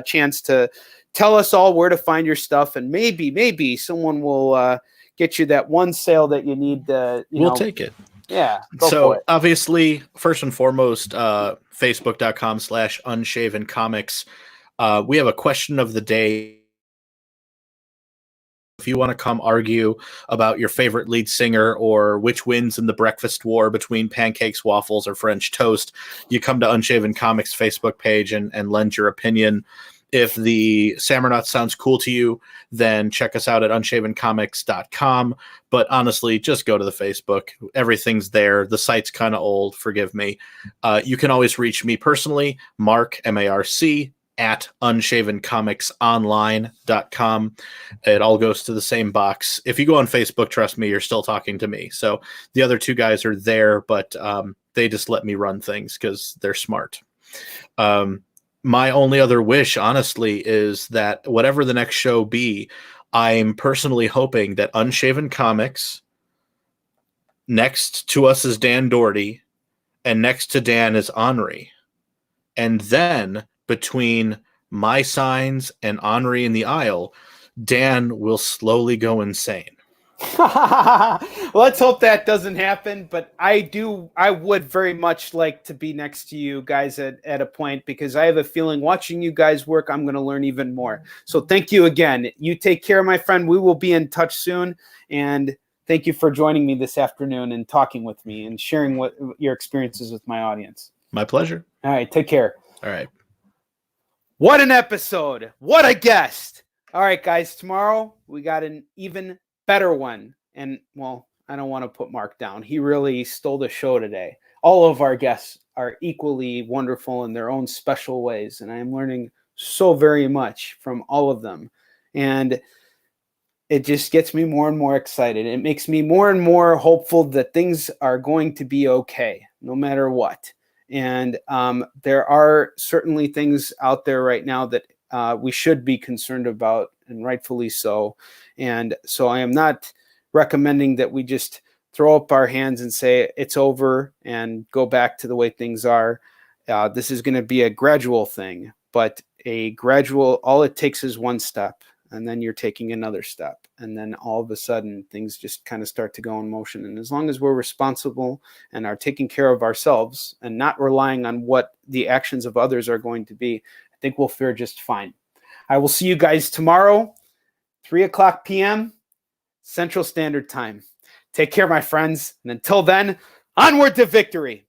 chance to tell us all where to find your stuff. And maybe someone will get you that one sale that you need. We'll take it. Yeah. So obviously, first and foremost, facebook.com/Unshaven Comics. We have a question of the day. If you want to come argue about your favorite lead singer or which wins in the breakfast war between pancakes, waffles, or French toast, you come to Unshaven Comics Facebook page and lend your opinion. If the SAMURNAUTS sounds cool to you, then check us out at unshavencomics.com. But honestly, just go to the Facebook. Everything's there. The site's kind of old. Forgive me. You can always reach me personally, Mark, M-A-R-C, at unshavencomicsonline.com. It all goes to the same box. If you go on Facebook, trust me, you're still talking to me. So the other two guys are there, but they just let me run things because they're smart. My only other wish, honestly, is that whatever the next show be, I'm personally hoping that Unshaven Comics, next to us is Dan Daugherty, and next to Dan is Henri. And then between my signs and Henri in the aisle, Dan will slowly go insane. Let's hope that doesn't happen, but I would very much like to be next to you guys at a point, because I have a feeling watching you guys work, I'm going to learn even more. So thank you again. You take care, my friend. We will be in touch soon. And thank you for joining me this afternoon and talking with me and sharing what your experiences with my audience. My pleasure. All right. Take care. All right. What an episode. What a guest. All right, guys. Tomorrow we got an even better one. And well, I don't want to put Mark down. He really stole the show today. All of our guests are equally wonderful in their own special ways. And I am learning so very much from all of them. And it just gets me more and more excited. It makes me more and more hopeful that things are going to be okay, no matter what. And there are certainly things out there right now that we should be concerned about, and rightfully so. And so I am not recommending that we just throw up our hands and say it's over and go back to the way things are. This is going to be a gradual thing, but all it takes is one step, and then you're taking another step. And then all of a sudden things just kind of start to go in motion. And as long as we're responsible and are taking care of ourselves and not relying on what the actions of others are going to be, I think we'll fare just fine. I will see you guys tomorrow, 3:00 p.m. Central Standard Time. Take care, my friends. And until then, onward to victory.